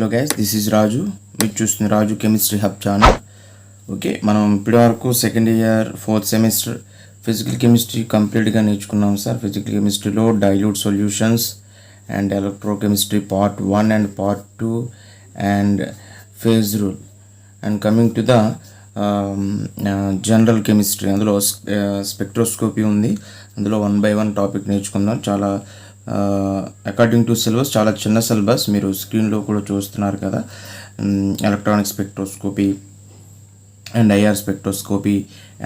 Hello guys, this is రాజు. మీరు చూస్తుంది రాజు chemistry hub channel. Okay, మనం ఇప్పటి వరకు second year 4th semester physical chemistry కంప్లీట్గా నేర్చుకున్నాం సార్. ఫిజికల్ కెమిస్ట్రీలో dilute solutions and electrochemistry part 1 and part 2 and phase rule and coming to the general chemistry. అందులో spectroscopy ఉంది. అందులో 1 by 1 టాపిక్ నేర్చుకుందాం. చాలా అకార్డింగ్ టు సిలబస్ చాలా చిన్న సిలబస్, మీరు స్క్రీన్లో కూడా చూస్తున్నారు కదా. Electronic spectroscopy and IR spectroscopy,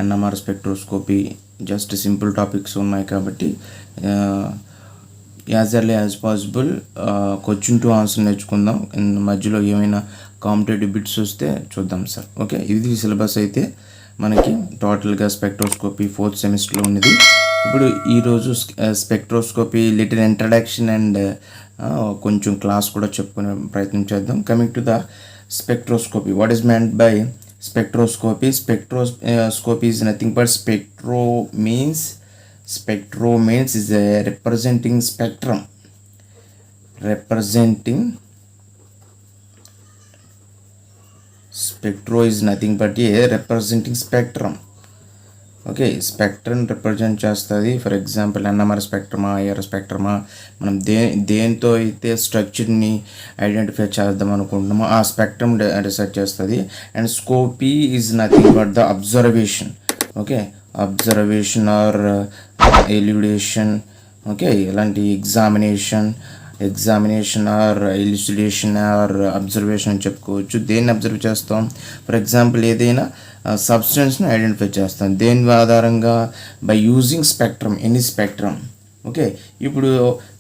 NMR spectroscopy, just simple topics ఉన్నాయి కాబట్టి as early as possible question to answer నేర్చుకుందాం. మధ్యలో ఏమైనా కాంపిటేటివ్ బిట్స్ వస్తే చూద్దాం సార్. ఓకే, ఇది సిలబస్ అయితే మనకి టోటల్గా స్పెక్ట్రోస్కోపీ 4th సెమిస్టర్లో ఉన్నది. ఇప్పుడు ఈరోజు స్పెక్ట్రోస్కోపీ లిటిల్ ఇంట్రడక్షన్ అండ్ కొంచెం క్లాస్ కూడా చెప్పుకునే ప్రయత్నం చేద్దాం. Coming to the spectroscopy, what is meant by spectroscopy? Spectroscopy is nothing but spectro means is a representing spectrum. Spectro is nothing but a representing spectrum. Okay, spectrum represent చేస్తుంది. For example NMR స్పెక్ట్రమా, IR స్పెక్ట్రమా, మనం దేంతో అయితే స్ట్రక్చర్ని identify చేద్దాం అనుకుంటున్నామో ఆ స్పెక్ట్రమ్ రీసెర్చ్ చేస్తుంది. And scopy is nothing but the observation. Okay, observation or elucidation. Okay, ఇలాంటి examination or elucidation or observation అని చెప్పుకోవచ్చు. దేన్ని అబ్జర్వ్ చేస్తాం? ఫర్ ఎగ్జాంపుల్ ఏదైనా సబ్స్టెన్స్ని ఐడెంటిఫై చేస్తాం దేని ఆధారంగా? By using spectrum, any spectrum. Okay, ఇప్పుడు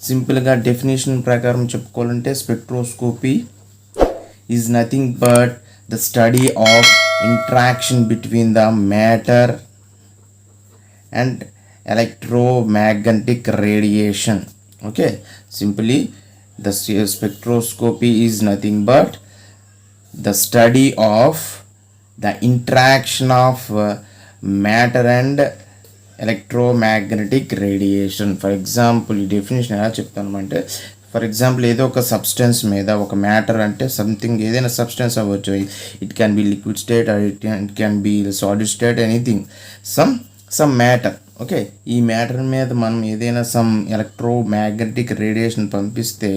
సింపుల్గా డెఫినేషన్ ప్రకారం చెప్పుకోవాలంటే spectroscopy is nothing but the study of interaction between the matter and electromagnetic radiation. Okay, simply the spectroscopy is nothing but the study of the interaction of matter and electromagnetic radiation. For example, ఈ definition ఎలా చెప్తాను అంటే, for example ఏదో ఒక substance మీద, ఒక matter అంటే something, ఏదైనా సబ్స్టెన్స్ అవ్వచ్చు. It can be liquid state, it can be solid state, anything, some matter. Okay, ఈ మ్యాటర్ మీద మనం ఏదైనా సమ్ ఎలక్ట్రోమాగ్నెటిక్ రేడియేషన్ పంపిస్తే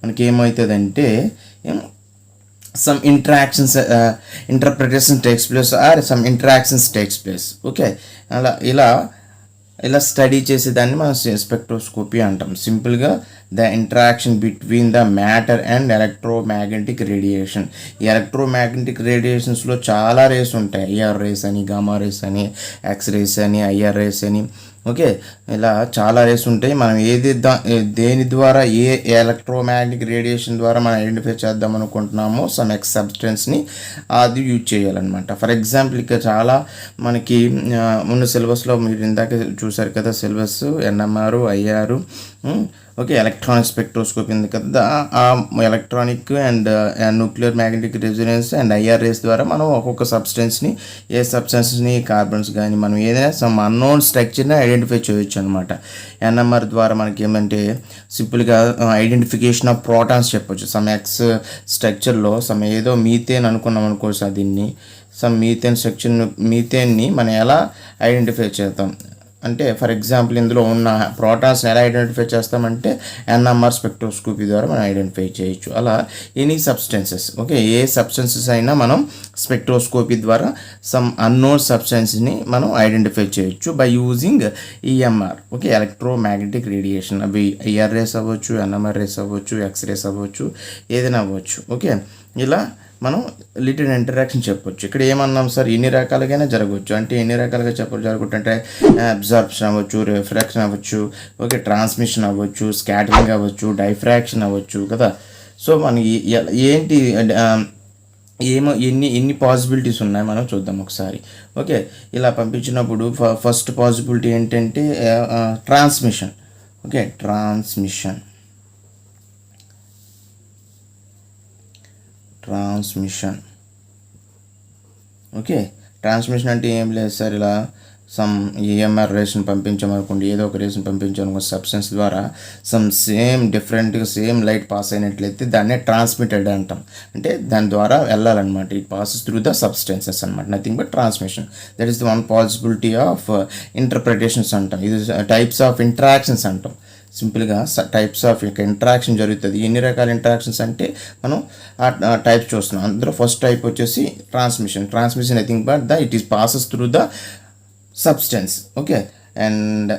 మనకి ఏమవుతుందంటే some interactions interpretation takes place or some interactions takes place. Okay, ఇలా స్టడీ చేసేదాన్ని మనం స్పెక్ట్రోస్కోపీ అంటాం. సింపుల్గా the interaction between the matter and electromagnetic radiation. ఈ ఎలక్ట్రోమాగ్నెటిక్ రేడియేషన్స్లో చాలా రేస్ ఉంటాయి. ఐఆర్ రేస్ అని, గామా రేస్ అని, ఎక్స్ రేస్ అని, ఐఆర్ రేస్ అని. ఓకే, ఇలా చాలా రేస్ ఉంటాయి. మనం దేని ద్వారా, ఏ ఎలక్ట్రోమాగ్నెటిక్ రేడియేషన్ ద్వారా మనం ఐడెంటిఫై చేద్దాం అనుకుంటున్నామో సమ్ ఎక్స్ సబ్స్టెన్స్ని అది యూజ్ చేయాలన్నమాట. ఫర్ ఎగ్జాంపుల్ ఇక చాలా మనకి ఉన్న సిలబస్లో మీరు ఇందాక చూసారు కదా, syllabus NMR, IR, okay, electronic spectroscopy ఉంది కదా. ఆ electronic and nuclear magnetic resonance and IR race ద్వారా మనం ఒక్కొక్క సబ్స్టెన్స్ని, ఏ సబ్స్టెన్స్ని, కార్బన్స్ కానీ మనం ఏదైనా సమ్ అన్నోన్ స్ట్రక్చర్ని ఐడెంటిఫై చేయొచ్చు అనమాట. ఎన్ఎంఆర్ ద్వారా మనకి ఏమంటే సింపుల్గా ఐడెంటిఫికేషన్ ఆఫ్ ప్రోటాన్స్ చెప్పొచ్చు. సమ్ ఎక్స్ స్ట్రక్చర్లో సమ్ ఏదో మీథేన్ అనుకున్నాం అనుకోవచ్చు, దీన్ని సమ్ మీథేన్ని మనం ఎలా ఐడెంటిఫై చేద్దాం అంటే, ఫర్ ఎగ్జాంపుల్ ఇందులో ఉన్న ప్రోటాన్స్ని ఎలా ఐడెంటిఫై చేస్తామంటే ఎన్ఎంఆర్ స్పెక్ట్రోస్కోపీ ద్వారా మనం ఐడెంటిఫై చేయొచ్చు. అలా ఎనీ సబ్స్టెన్సెస్, ఓకే, ఏ సబ్స్టెన్సెస్ అయినా మనం స్పెక్ట్రోస్కోపీ ద్వారా సమ్ అన్నోన్ సబ్స్టెన్స్ని మనం ఐడెంటిఫై చేయొచ్చు by using EMR. Okay, electromagnetic radiation. అవి ఐఆర్ రేస్ అవ్వచ్చు, ఎన్ఎంఆర్ రేస్ అవ్వచ్చు, ఎక్స్ రేస్ అవ్వచ్చు, ఏదైనా అవ్వచ్చు. ఓకే, ఇలా మనం లిటిల్ ఇంటరాక్షన్ చెప్పొచ్చు. ఇక్కడ ఏమన్నాం సార్, ఎన్ని రకాలుగానే జరగవచ్చు. అంటే ఎన్ని రకాలుగా జరగవచ్చు అంటే అబ్జార్ప్షన్ అవ్వచ్చు, రిఫ్రాక్షన్ అవ్వచ్చు, ఓకే, ట్రాన్స్మిషన్ అవ్వచ్చు, స్కాటరింగ్ అవ్వచ్చు, డైఫ్రాక్షన్ అవ్వచ్చు కదా. సో మనకి ఏంటి ఎన్ని పాసిబిలిటీస్ ఉన్నాయి మనం చూద్దాం ఒకసారి. ఓకే, ఇలా పంపించినప్పుడు ఫస్ట్ పాసిబిలిటీ ఏంటంటే transmission. Okay, transmission okay, transmission అంటే ఏం లేదు సార్, ఇలా సమ్ ఈఎంఆర్ రేషన్ పంపించామనుకోండి, ఏదో ఒక రేషన్ పంపించామనుకో సబ్స్టెన్స్ ద్వారా సేమ్ డిఫరెంట్గా సేమ్ లైట్ పాస్ అయినట్లయితే దాన్నే ట్రాన్స్మిటెడ్ అంటాం. అంటే దాని ద్వారా వెళ్ళాలన్నమాట. It passes through the substances అనమాట, nothing but transmission. That is the one possibility of interpretations అంటాం. ఇది టైప్స్ ఆఫ్ ఇంటరాక్షన్స్ అంటాం. సింపుల్గా టైప్స్ ఆఫ్ ఇంటరాక్షన్ జరుగుతుంది. ఎన్ని రకాల ఇంటరాక్షన్స్ అంటే మనం ఆ టైప్స్ చూస్తున్నాం. అందులో ఫస్ట్ టైప్ వచ్చేసి transmission nothing but it is passes through the substance. Okay. And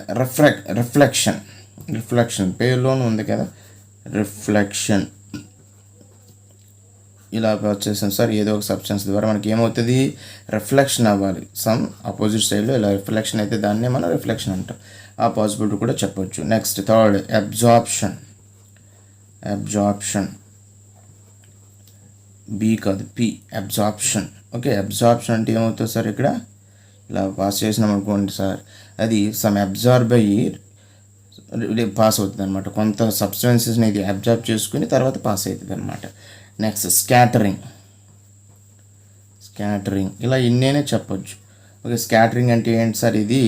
reflection పేరులోనూ ఉంది కదా, రిఫ్లెక్షన్. ఇలా వచ్చేసాం సార్, ఏదో ఒక సబ్స్టెన్స్ ద్వారా మనకి ఏమవుతుంది, రిఫ్లెక్షన్ అవ్వాలి. సమ్ అపోజిట్ సైడ్లో ఇలా రిఫ్లెక్షన్ అయితే దాన్నే మనం రిఫ్లెక్షన్ అంటాం. ఆ పాసిబిలిటీ కూడా చెప్పొచ్చు. Next third absorption. బి కాదు, పి, అబ్జార్ప్షన్. ఓకే. అబ్జార్ప్షన్ అంటే ఏమవుతుంది సార్, ఇక్కడ ఇలా పాస్ చేసినాం అనుకోండి సార్, అది సమ్ అబ్జార్బ్ అయ్యి పాస్ అవుతుంది అనమాట. కొంత సబ్స్టెన్సెస్ని ఇది అబ్జార్బ్ చేసుకుని తర్వాత పాస్ అవుతుంది అనమాట. Next scattering. ఇలా ఇన్నేనే చెప్పొచ్చు. ఓకే. స్కాటరింగ్ అంటే ఏంటి సార్, ఇది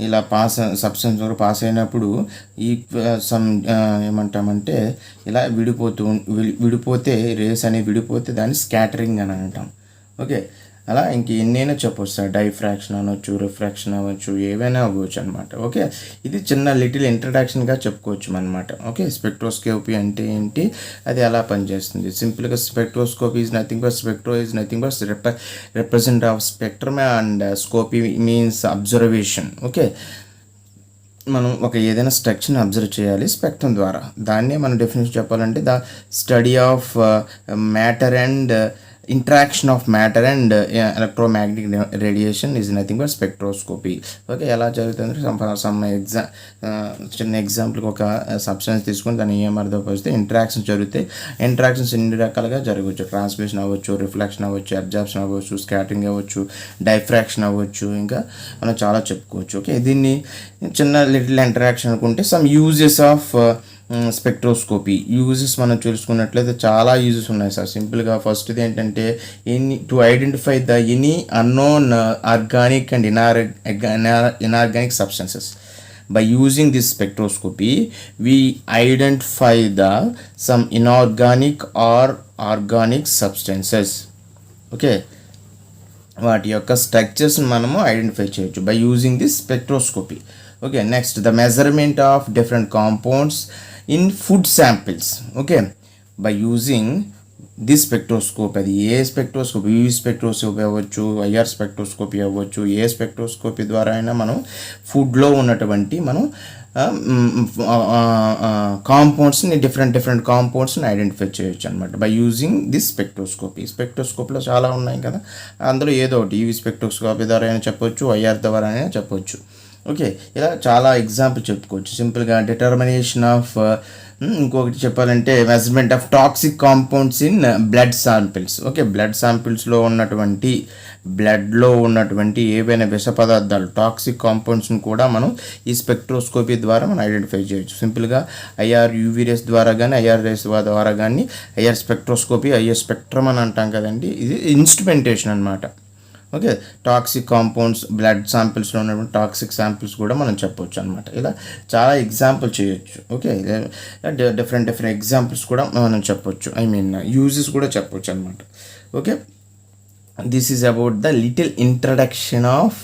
ఇలా సబ్స్టెన్స్ కూడా పాస్ అయినప్పుడు ఈ సమ్ ఏమంటామంటే ఇలా విడిపోతే రేస్ అనేది విడిపోతే దాన్ని స్కాటరింగ్ అని అంటాం. ఓకే. అలా ఇంక ఎన్నైనా చెప్పొచ్చు సార్, డైఫ్రాక్షన్ అనవచ్చు, రిఫ్రాక్షన్ అవ్వచ్చు, ఏవైనా అవ్వచ్చు అనమాట. ఓకే. ఇది చిన్న లిటిల్ ఇంట్రడక్షన్గా చెప్పుకోవచ్చు అనమాట. ఓకే. స్పెక్ట్రోస్కోపీ అంటే ఏంటి, అది ఎలా పనిచేస్తుంది. సింపుల్గా spectroscopy is nothing but represent of spectrum and scopy means observation. Okay. మనం ఏదైనా స్ట్రక్చర్ని అబ్జర్వ్ చేయాలి స్పెక్ట్రమ్ ద్వారా. దాన్నే మనం డెఫినేషన్ చెప్పాలంటే the study of matter and interaction of matter and electromagnetic radiation is nothing but spectroscopy. Okay. ఎలా జరుగుతుంది, చిన్న ఎగ్జాంపుల్కి ఒక సబ్స్టెన్స్ తీసుకొని దాన్ని ఈఎంఆర్తో పోస్తే ఇంటరాక్షన్స్ జరుగుతాయి. ఇంటరాక్షన్స్ ఎన్ని రకాలుగా జరగవచ్చు, ట్రాన్స్మిషన్ అవ్వచ్చు, రిఫ్లెక్షన్ అవ్వచ్చు, అబ్జార్ప్షన్ అవ్వచ్చు, స్కాటరింగ్ అవ్వచ్చు, డైఫ్రాక్షన్ అవ్వచ్చు, ఇంకా మనం చాలా చెప్పుకోవచ్చు. ఓకే. దీన్ని చిన్న లిటిల్ ఇంటరాక్షన్ అనుకుంటే some uses of spectroscopy. Uses మనం చూసుకున్నట్లయితే చాలా యూజెస్ ఉన్నాయి సార్. సింపుల్గా ఫస్ట్ది ఏంటంటే to identify the any unknown organic and inorganic substances. By using this spectroscopy, we identify some inorganic or organic substances. Okay. వాటి యొక్క స్ట్రక్చర్స్ని మనము ఐడెంటిఫై చేయొచ్చు by using this spectroscopy. Okay. Next the measurement of different compounds in food samples. Okay. By using this spectroscope. అది ఏ spectroscopy, UV spectroscopy అవ్వచ్చు, IR spectroscopy అవ్వచ్చు, ఏ spectroscopy ద్వారా అయినా మనం ఫుడ్లో ఉన్నటువంటి మనం కాంపౌండ్స్ని డిఫరెంట్ కాంపౌండ్స్ని ఐడెంటిఫై చేయొచ్చు అనమాట బై యూజింగ్ దిస్ స్పెక్ట్రోస్కోపీలో చాలా ఉన్నాయి కదా, అందులో ఏదో ఒకటి యూవీ స్పెక్ట్రోస్కోపీ ద్వారా అయినా చెప్పొచ్చు, ఐఆర్ ద్వారా అయినా చెప్పొచ్చు. ఓకే. ఇలా చాలా ఎగ్జాంపుల్ చెప్పుకోవచ్చు. సింపుల్గా డిటర్మినేషన్ ఆఫ్, ఇంకొకటి చెప్పాలంటే measurement of toxic compounds in blood samples. Okay. బ్లడ్లో ఉన్నటువంటి ఏవైనా విష పదార్థాలు, టాక్సిక్ కాంపౌండ్స్ని కూడా మనం ఈ స్పెక్ట్రోస్కోపీ ద్వారా మనం ఐడెంటిఫై చేయొచ్చు. సింపుల్గా ఐఆర్ యూవీ రేస్ ద్వారా కానీ, ఐఆర్ రేస్ ద్వారా కానీ, ఐఆర్ స్పెక్ట్రోస్కోపీ, ఐఆర్ స్పెక్ట్రమ్ అని అంటాం కదండి, ఇది ఇన్స్ట్రుమెంటేషన్ అనమాట. ఓకే. టాక్సిక్ కాంపౌండ్స్ బ్లడ్ శాంపిల్స్లో ఉన్నటువంటి టాక్సిక్ శాంపిల్స్ కూడా మనం చెప్పవచ్చు అనమాట. ఇలా చాలా ఎగ్జాంపుల్ చేయొచ్చు. ఓకే. డిఫరెంట్ ఎగ్జాంపుల్స్ కూడా మనం చెప్పొచ్చు, యూజెస్ కూడా చెప్పొచ్చు అనమాట. Okay. This is about the little introduction of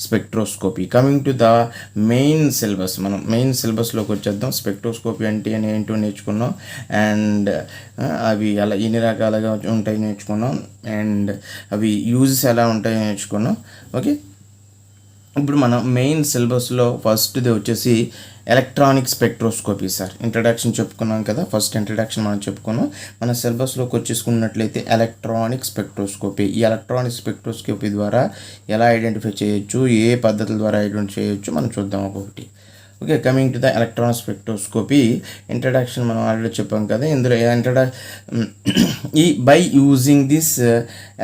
spectroscopy. Coming to the main syllabus. మనం మెయిన్ సిలబస్లోకి వచ్చేద్దాం. స్పెక్ట్రోస్కోపీ అంటే ఏంటో నేర్చుకున్నాం, అండ్ అవి అలా ఎన్ని రకాలుగా ఉంటాయి నేర్చుకున్నాం, అండ్ అవి యూజెస్ ఎలా ఉంటాయో నేర్చుకున్నాం. ఓకే. ఇప్పుడు మనం మెయిన్ సిలబస్లో ఫస్ట్ది వచ్చేసి ఎలక్ట్రానిక్ స్పెక్ట్రోస్కోపీ సార్. ఇంట్రడక్షన్ చెప్పుకున్నాం కదా, ఫస్ట్ ఇంట్రడక్షన్ మనం చెప్పుకున్నాం. మన సిలబస్లోకి వచ్చేసుకున్నట్లయితే ఎలక్ట్రానిక్ స్పెక్ట్రోస్కోపీ. ఈ ఎలక్ట్రానిక్ స్పెక్ట్రోస్కోపీ ద్వారా ఎలా ఐడెంటిఫై చేయొచ్చు, ఏ పద్ధతుల ద్వారా ఐడెంటిఫై చేయొచ్చు మనం చూద్దాం ఒక్కొక్కటి. Okay, coming to the electron spectroscopy introduction మనం ఆల్రెడీ చెప్పాం కదా. ఇందులో ఈ by using this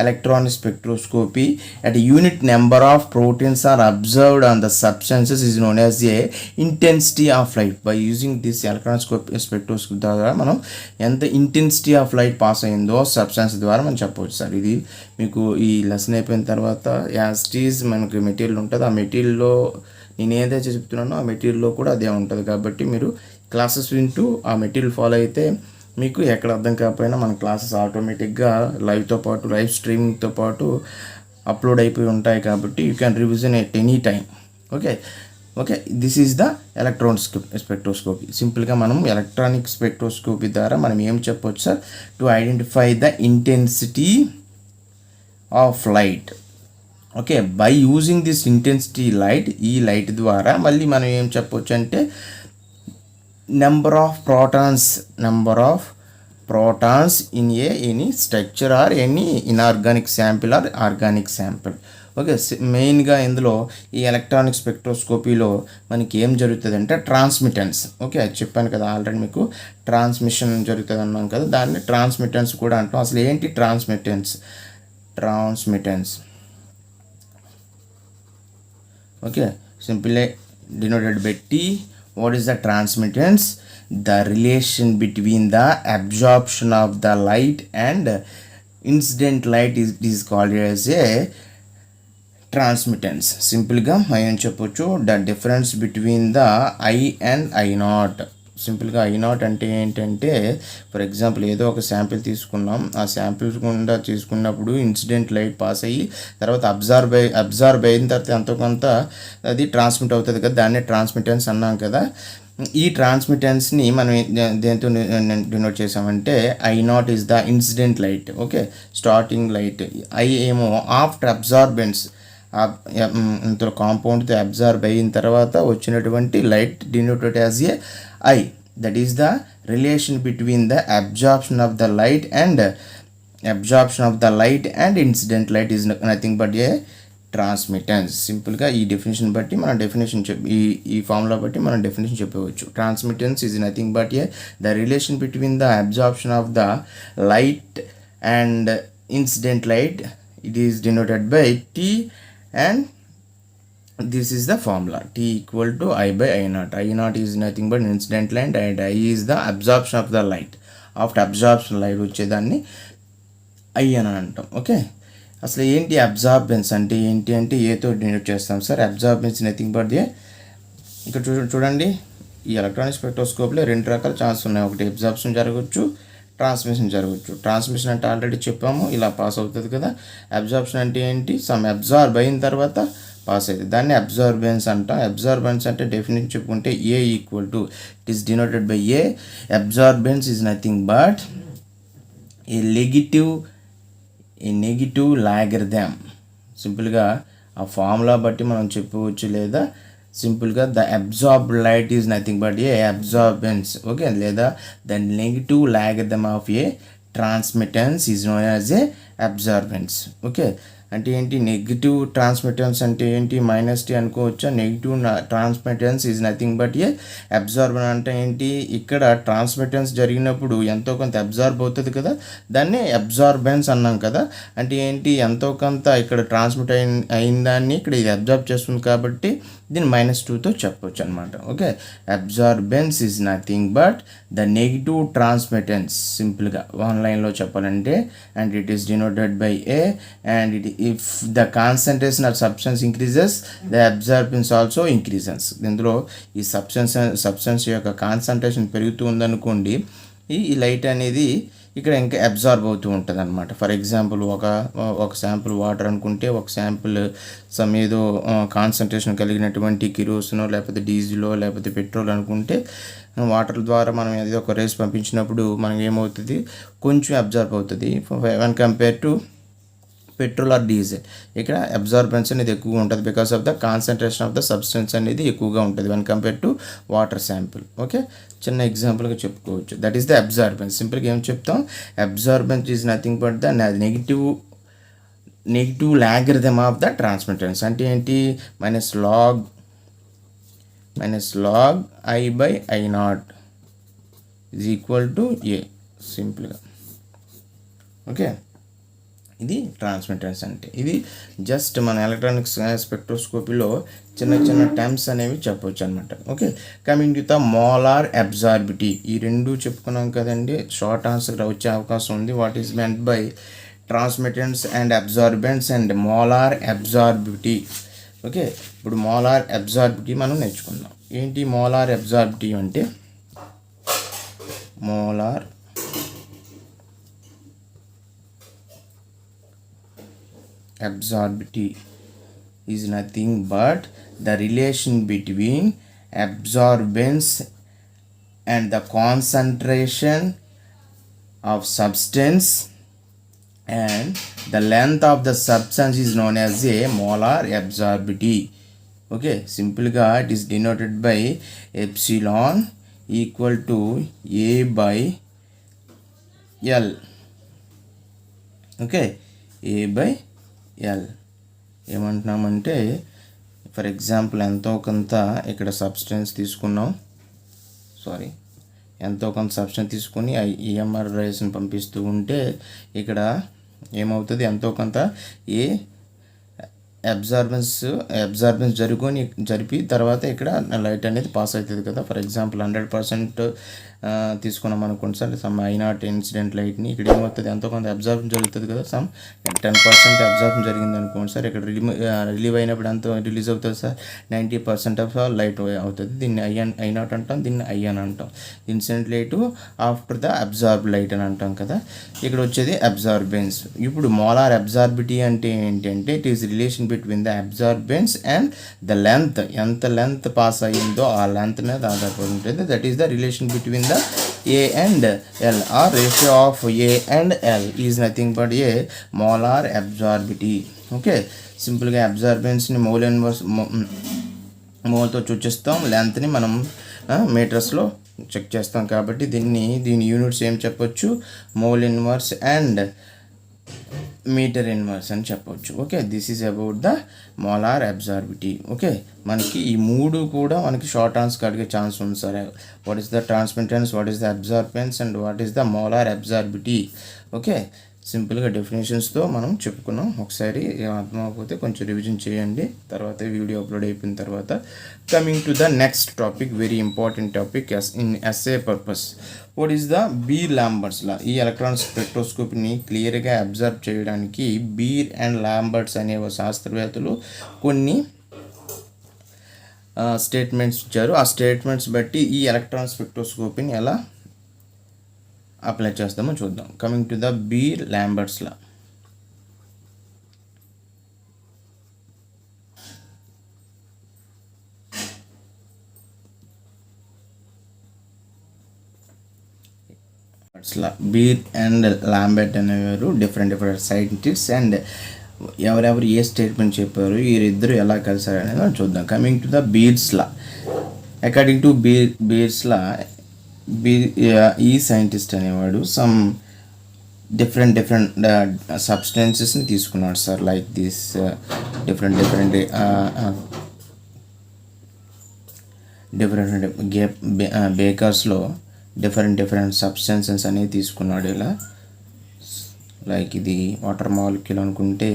electron spectroscopy at unit number of proteins are observed on the substances is known as a intensity of light. By using this electron spectroscopy ద్వారా మనం ఎంత intensity of light pass అయిందో substance ద్వారా మనం చెప్పవచ్చు sir. ఇది మీకు ఈ లెసన్ అయిపోయిన తర్వాత యాజ్ ఇట్ ఈజ్ మనకి మెటీరియల్ ఉంటుంది. ఆ మెటీరియల్లో నేను ఏదైతే చెప్తున్నానో ఆ మెటీరియల్లో కూడా అదే ఉంటుంది. కాబట్టి మీరు క్లాసెస్ వింటూ ఆ మెటీరియల్ ఫాలో అయితే మీకు ఎక్కడ అర్థం కాకపోయినా మన క్లాసెస్ ఆటోమేటిక్గా లైవ్తో పాటు లైవ్ స్ట్రీమింగ్తో పాటు అప్లోడ్ అయిపోయి ఉంటాయి. కాబట్టి you can revision at any time. Okay, this is the electron spectroscopy. సింపుల్గా మనం ఎలక్ట్రానిక్ స్పెక్ట్రోస్కోపీ ద్వారా మనం ఏం చెప్పవచ్చు sir, to identify the intensity of light. Okay, by using this intensity light, ఈ లైట్ ద్వారా మళ్ళీ మనం ఏం చెప్పవచ్చు అంటే number of protons in any structure or any inorganic sample or organic sample. Okay, మెయిన్గా ఇందులో ఈ ఎలక్ట్రానిక్ స్పెక్ట్రోస్కోపీలో మనకి ఏం జరుగుతుంది అంటే ట్రాన్స్మిటెన్స్. ఓకే, అది చెప్పాను కదా ఆల్రెడీ మీకు, ట్రాన్స్మిషన్ జరుగుతుంది అన్నాం కదా, దాన్ని ట్రాన్స్మిటెన్స్ కూడా అంటాం. అసలు ఏంటి transmittance? Okay, simply denoted by T. What is the transmittance? The relation between the absorption of the light and incident light is called as a transmittance. సింపుల్గా మనం చెప్పొచ్చు the difference between the I and I not. సింపుల్గా I naught అంటే ఏంటంటే, for example ఏదో ఒక sample తీసుకున్నాం, ఆ శాంపిల్ గుండా తీసుకున్నప్పుడు ఇన్సిడెంట్ లైట్ పాస్ అయ్యి తర్వాత అబ్జార్బ్ అయిన తర్వాత ఎంతో కొంత అది ట్రాన్స్మిట్ అవుతుంది కదా, దాన్నే ట్రాన్స్మిటెన్స్ అన్నాం కదా. ఈ ట్రాన్స్మిటెన్స్ని మనం దేంతో డినోట్ చేసామంటే I not is the incident light. Okay, starting light. I ఏమో ఆఫ్టర్ అబ్జార్బెన్స్, ఇంత కాంపౌండ్తో అబ్జార్బ్ అయిన తర్వాత వచ్చినటువంటి light denoted as A I. That is the relation between the absorption of the light and incident light is nothing but A transmittance. సింపుల్గా ఈ definition బట్టి మనం ఈ ఫార్ములా బట్టి మనం డెఫినేషన్ చెప్పవచ్చు. Transmittance is nothing but A the relation between the absorption of the light and incident light. It is denoted by T and this is the formula T equal to I by I naught. I naught is nothing but incident light and I is the absorption of the light. After absorption light వచ్చేదాన్ని I అని అంటాం. Okay, అసలు ఏంటి absorbance అంటే ఏంటి ఏతో denote చేస్తాం sir. Absorbance nothing but ఏ, ఇక్కడ చూడండి ఈ ఎలక్ట్రానిక్ స్పెక్ట్రోస్కోప్లో రెండు రకాల ఛాన్స్ ఉన్నాయి. ఒకటి అబ్జార్ప్షన్ జరగవచ్చు, ట్రాన్స్మిషన్ జరగవచ్చు. ట్రాన్స్మిషన్ అంటే ఆల్రెడీ చెప్పాము, ఇలా పాస్ అవుతుంది కదా. అబ్జార్ప్షన్ అంటే ఏంటి, సమ్ అబ్జార్బ్ అయిన తర్వాత పాస్ అవుతుంది, దాన్ని అబ్జార్బెన్స్ అంటాం. అబ్జార్బెన్స్ అంటే డెఫినేషన్ చెప్పుకుంటే A equal to, it is denoted by A. Absorbance is nothing but a negative logarithm. సింపుల్గా ఆ ఫార్ములా బట్టి మనం చెప్పవచ్చు, లేదా సింపుల్గా the absorbed light is nothing but a absorbance. Okay, లేదా the negative logarithm of a transmittance is known as a absorbance. Okay, అంటే ఏంటి నెగిటివ్ ట్రాన్స్మిటెన్స్ అంటే ఏంటి, -T అనుకోవచ్చా. Negative transmittance is nothing but a absorbance అంటే ఏంటి, ఇక్కడ transmittance జరిగినప్పుడు ఎంతో కొంత అబ్జార్బ్ అవుతుంది కదా, దాన్ని అబ్జార్బెన్స్ అన్నాం కదా. అంటే ఏంటి, ఎంతో కొంత ఇక్కడ ట్రాన్స్మిట్ అయిన దాన్ని ఇక్కడ ఇది అబ్జార్బ్ చేస్తుంది కాబట్టి దీన్ని -2తో చెప్పవచ్చు అనమాట. Okay, absorbance is nothing but the negative transmittance. సింపుల్గా ఆన్లైన్లో చెప్పాలంటే, and it is denoted by A. And if the concentration of substance increases the absorbance also increases. ఇందులో ఈ సబ్స్టెన్స్ యొక్క కాన్సన్ట్రేషన్ పెరుగుతూ ఉందనుకోండి, ఈ లైట్ అనేది ఇక్కడ ఇంకా అబ్జార్బ్ అవుతూ ఉంటుంది అనమాట. ఫర్ ఎగ్జాంపుల్ ఒక శాంపుల్ వాటర్ అనుకుంటే, ఒక శాంపుల్ ఏదో కాన్సన్ట్రేషన్ కలిగినటువంటి కిరోసినో లేకపోతే డీజిలో లేకపోతే పెట్రోల్ అనుకుంటే, వాటర్ ద్వారా మనం ఏదో ఒక రేస్ పంపించినప్పుడు మనకి ఏమవుతుంది, కొంచెం అబ్జార్బ్ అవుతుంది one compare to petrol are diesel. ఇక్కడ అబ్జార్బెన్స్ అనేది ఎక్కువగా ఉంటుంది because of the concentration of the substance అనేది ఎక్కువగా ఉంటుంది one compare to water sample. Okay, చిన్న ఎగ్జాంపుల్గా చెప్పుకోవచ్చు. That is the absorbance. సింపుల్గా ఏం చెప్తాం, absorbance is nothing but the negative logarithm of the transmittance. అంటే ఏంటి, minus log I by I naught is equal to A సింపుల్గా. ఓకే, ఇది ట్రాన్స్మిటెన్స్ అంటే. ఇది జస్ట్ మన ఎలక్ట్రానిక్స్ స్పెక్ట్రోస్కోపీలో చిన్న చిన్న టర్మ్స్ అనేవి చెప్పవచ్చు అనమాట. Okay, coming to the molar absorptivity, ఈ రెండు చెప్పుకున్నాం కదండి. షార్ట్ ఆన్సర్ వచ్చే అవకాశం ఉంది. What is meant by transmittance and absorbance and molar absorptivity. Okay, ఇప్పుడు మోలార్ అబ్జార్బిటీ మనం నేర్చుకుందాం. ఏంటి మోలార్ అబ్జార్బిటీ అంటే? Molar absorbity is nothing but the relation between absorbance and the concentration of substance, and the length of the substance is known as a molar absorbity. Okay, simple ga it is denoted by epsilon equal to A by L. Okay, A by L. ఏమంటున్నామంటే for example ఎంతో కొంత ఇక్కడ substance తీసుకున్నాం, ఎంతో కొంత substance తీసుకొని EMR రేస్ని పంపిస్తూ ఉంటే ఇక్కడ ఏమవుతుంది, ఎంతో కొంత ఏ అబ్జార్బెన్స్ జరిపి తర్వాత ఇక్కడ లైట్ అనేది పాస్ అవుతుంది కదా. ఫర్ ఎగ్జాంపుల్ 100% తీసుకున్నాం అనుకోండి సార్, సమ్ I0 ఇన్సిడెంట్ లైట్ని. ఇక్కడ ఏమవుతుంది, ఎంతో కొంత అబ్జార్బ్ జరుగుతుంది కదా. సమ్ 10% అబ్జార్బ్ జరిగింది అనుకోండి సార్. ఇక్కడ రిలీవ్ అయినప్పుడు ఎంత రిలీజ్ అవుతుంది సార్, 90% ఆఫ్ లైట్ అవుతుంది. దీన్ని I0 అంటాం, దీన్ని I అని అంటాం. Incident light after the absorb light అని అంటాం కదా. ఇక్కడ వచ్చేది అబ్జార్బెన్స్. ఇప్పుడు మోలార్ అబ్జార్బిటీ అంటే ఏంటంటే it is relation between the absorbance and the length. ఎంత లెంత్ పాస్ అయ్యిందో ఆ లెంత్ మీద ఆధారపడి ఉంటుంది. That is the relation between the A and L, or ratio of A and L is nothing but a molar absorbity. Okay, సింపుల్గా అబ్జార్బెన్స్ని mole inverse మోల్తో చూపిస్తాం, లెంత్ని మనం మీటర్స్లో check చేస్తాం. కాబట్టి దీని యూనిట్స్ ఏం చెప్పొచ్చు, mole inverse and meter inverse అని చెప్పవచ్చు. Okay, this is about the molar absorptivity. Okay, మనకి ఈ మూడు కూడా మనకి షార్ట్ ఆన్సర్ అడిగే ఛాన్స్ ఉంది sir. What is the transmittance, what is the absorbance and what is the molar absorptivity. Okay, సింపుల్గా డెఫినేషన్స్తో మనం చెప్పుకున్నాం. ఒకసారి అర్థమైపోతే కొంచెం రివిజన్ చేయండి, తర్వాత వీడియో అప్లోడ్ అయిపోయిన తర్వాత. Coming to the next topic, very important topic in SA purpose. What is the Beer Lambert's law. ఈ ఎలక్ట్రాన్ స్పెక్ట్రోస్కోపీని క్లియర్గా అబ్జర్వ్ చేయడానికి బీర్ అండ్ లాంబర్ట్స్ అనే శాస్త్రవేత్తలు కొన్ని స్టేట్మెంట్స్ ఇచ్చారు. ఆ స్టేట్మెంట్స్ బట్టి ఈ ఎలక్ట్రాన్ స్పెక్ట్రోస్కోపీని ఎలా అప్లై చేస్తామో చూద్దాం. Coming to the Beer Lambert's law. Beer and Lambert అనేవారు డిఫరెంట్ సైంటిస్ట్. అండ్ ఎవరెవరు ఏ స్టేట్మెంట్ చెప్పారు, వీరిద్దరు ఎలా కలిసారు అనేది చూద్దాం. Coming to the Beer's law. According to Beer's law, ఈ సైంటిస్ట్ అనేవాడు సమ్ డిఫరెంట్ సబ్స్టెన్సెస్ని తీసుకున్నాడు సార్. లైక్ దిస్ డిఫరెంట్ బేకర్స్లో డిఫరెంట్ సబ్స్టెన్సెస్ అనేవి తీసుకున్నాడు. ఇలా లైక్ ఇది వాటర్ మాలిక్యూల్ అనుకుంటే,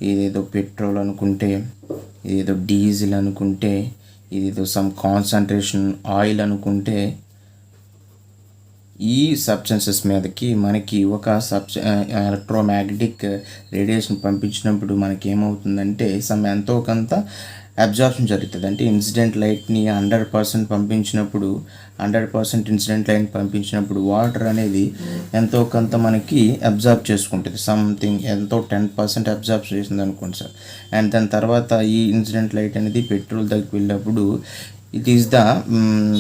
ఇదేదో పెట్రోల్ అనుకుంటే, ఇదేదో డీజిల్ అనుకుంటే, ఇదేదో సమ్ కాన్సన్ట్రేషన్ ఆయిల్ అనుకుంటే, ఈ సబ్స్టెన్సెస్ మీదకి మనకి ఒక ఎలక్ట్రోమాగ్నెటిక్ రేడియేషన్ పంపించినప్పుడు మనకి ఏమవుతుందంటే ఎంతో కొంత అబ్జార్ప్షన్ జరుగుతుంది. అంటే ఇన్సిడెంట్ లైట్ని 100% పంపించినప్పుడు, 100% ఇన్సిడెంట్ లైట్ పంపించినప్పుడు వాటర్ అనేది ఎంతో కొంత మనకి అబ్జార్బ్ చేసుకుంటుంది. సంథింగ్ ఎంతో 10% అబ్జార్బ్ చేసింది అనుకోండి సార్. అండ్ దాని తర్వాత ఈ ఇన్సిడెంట్ లైట్ అనేది పెట్రోల్ దగ్గరికి వెళ్ళినప్పుడు it is the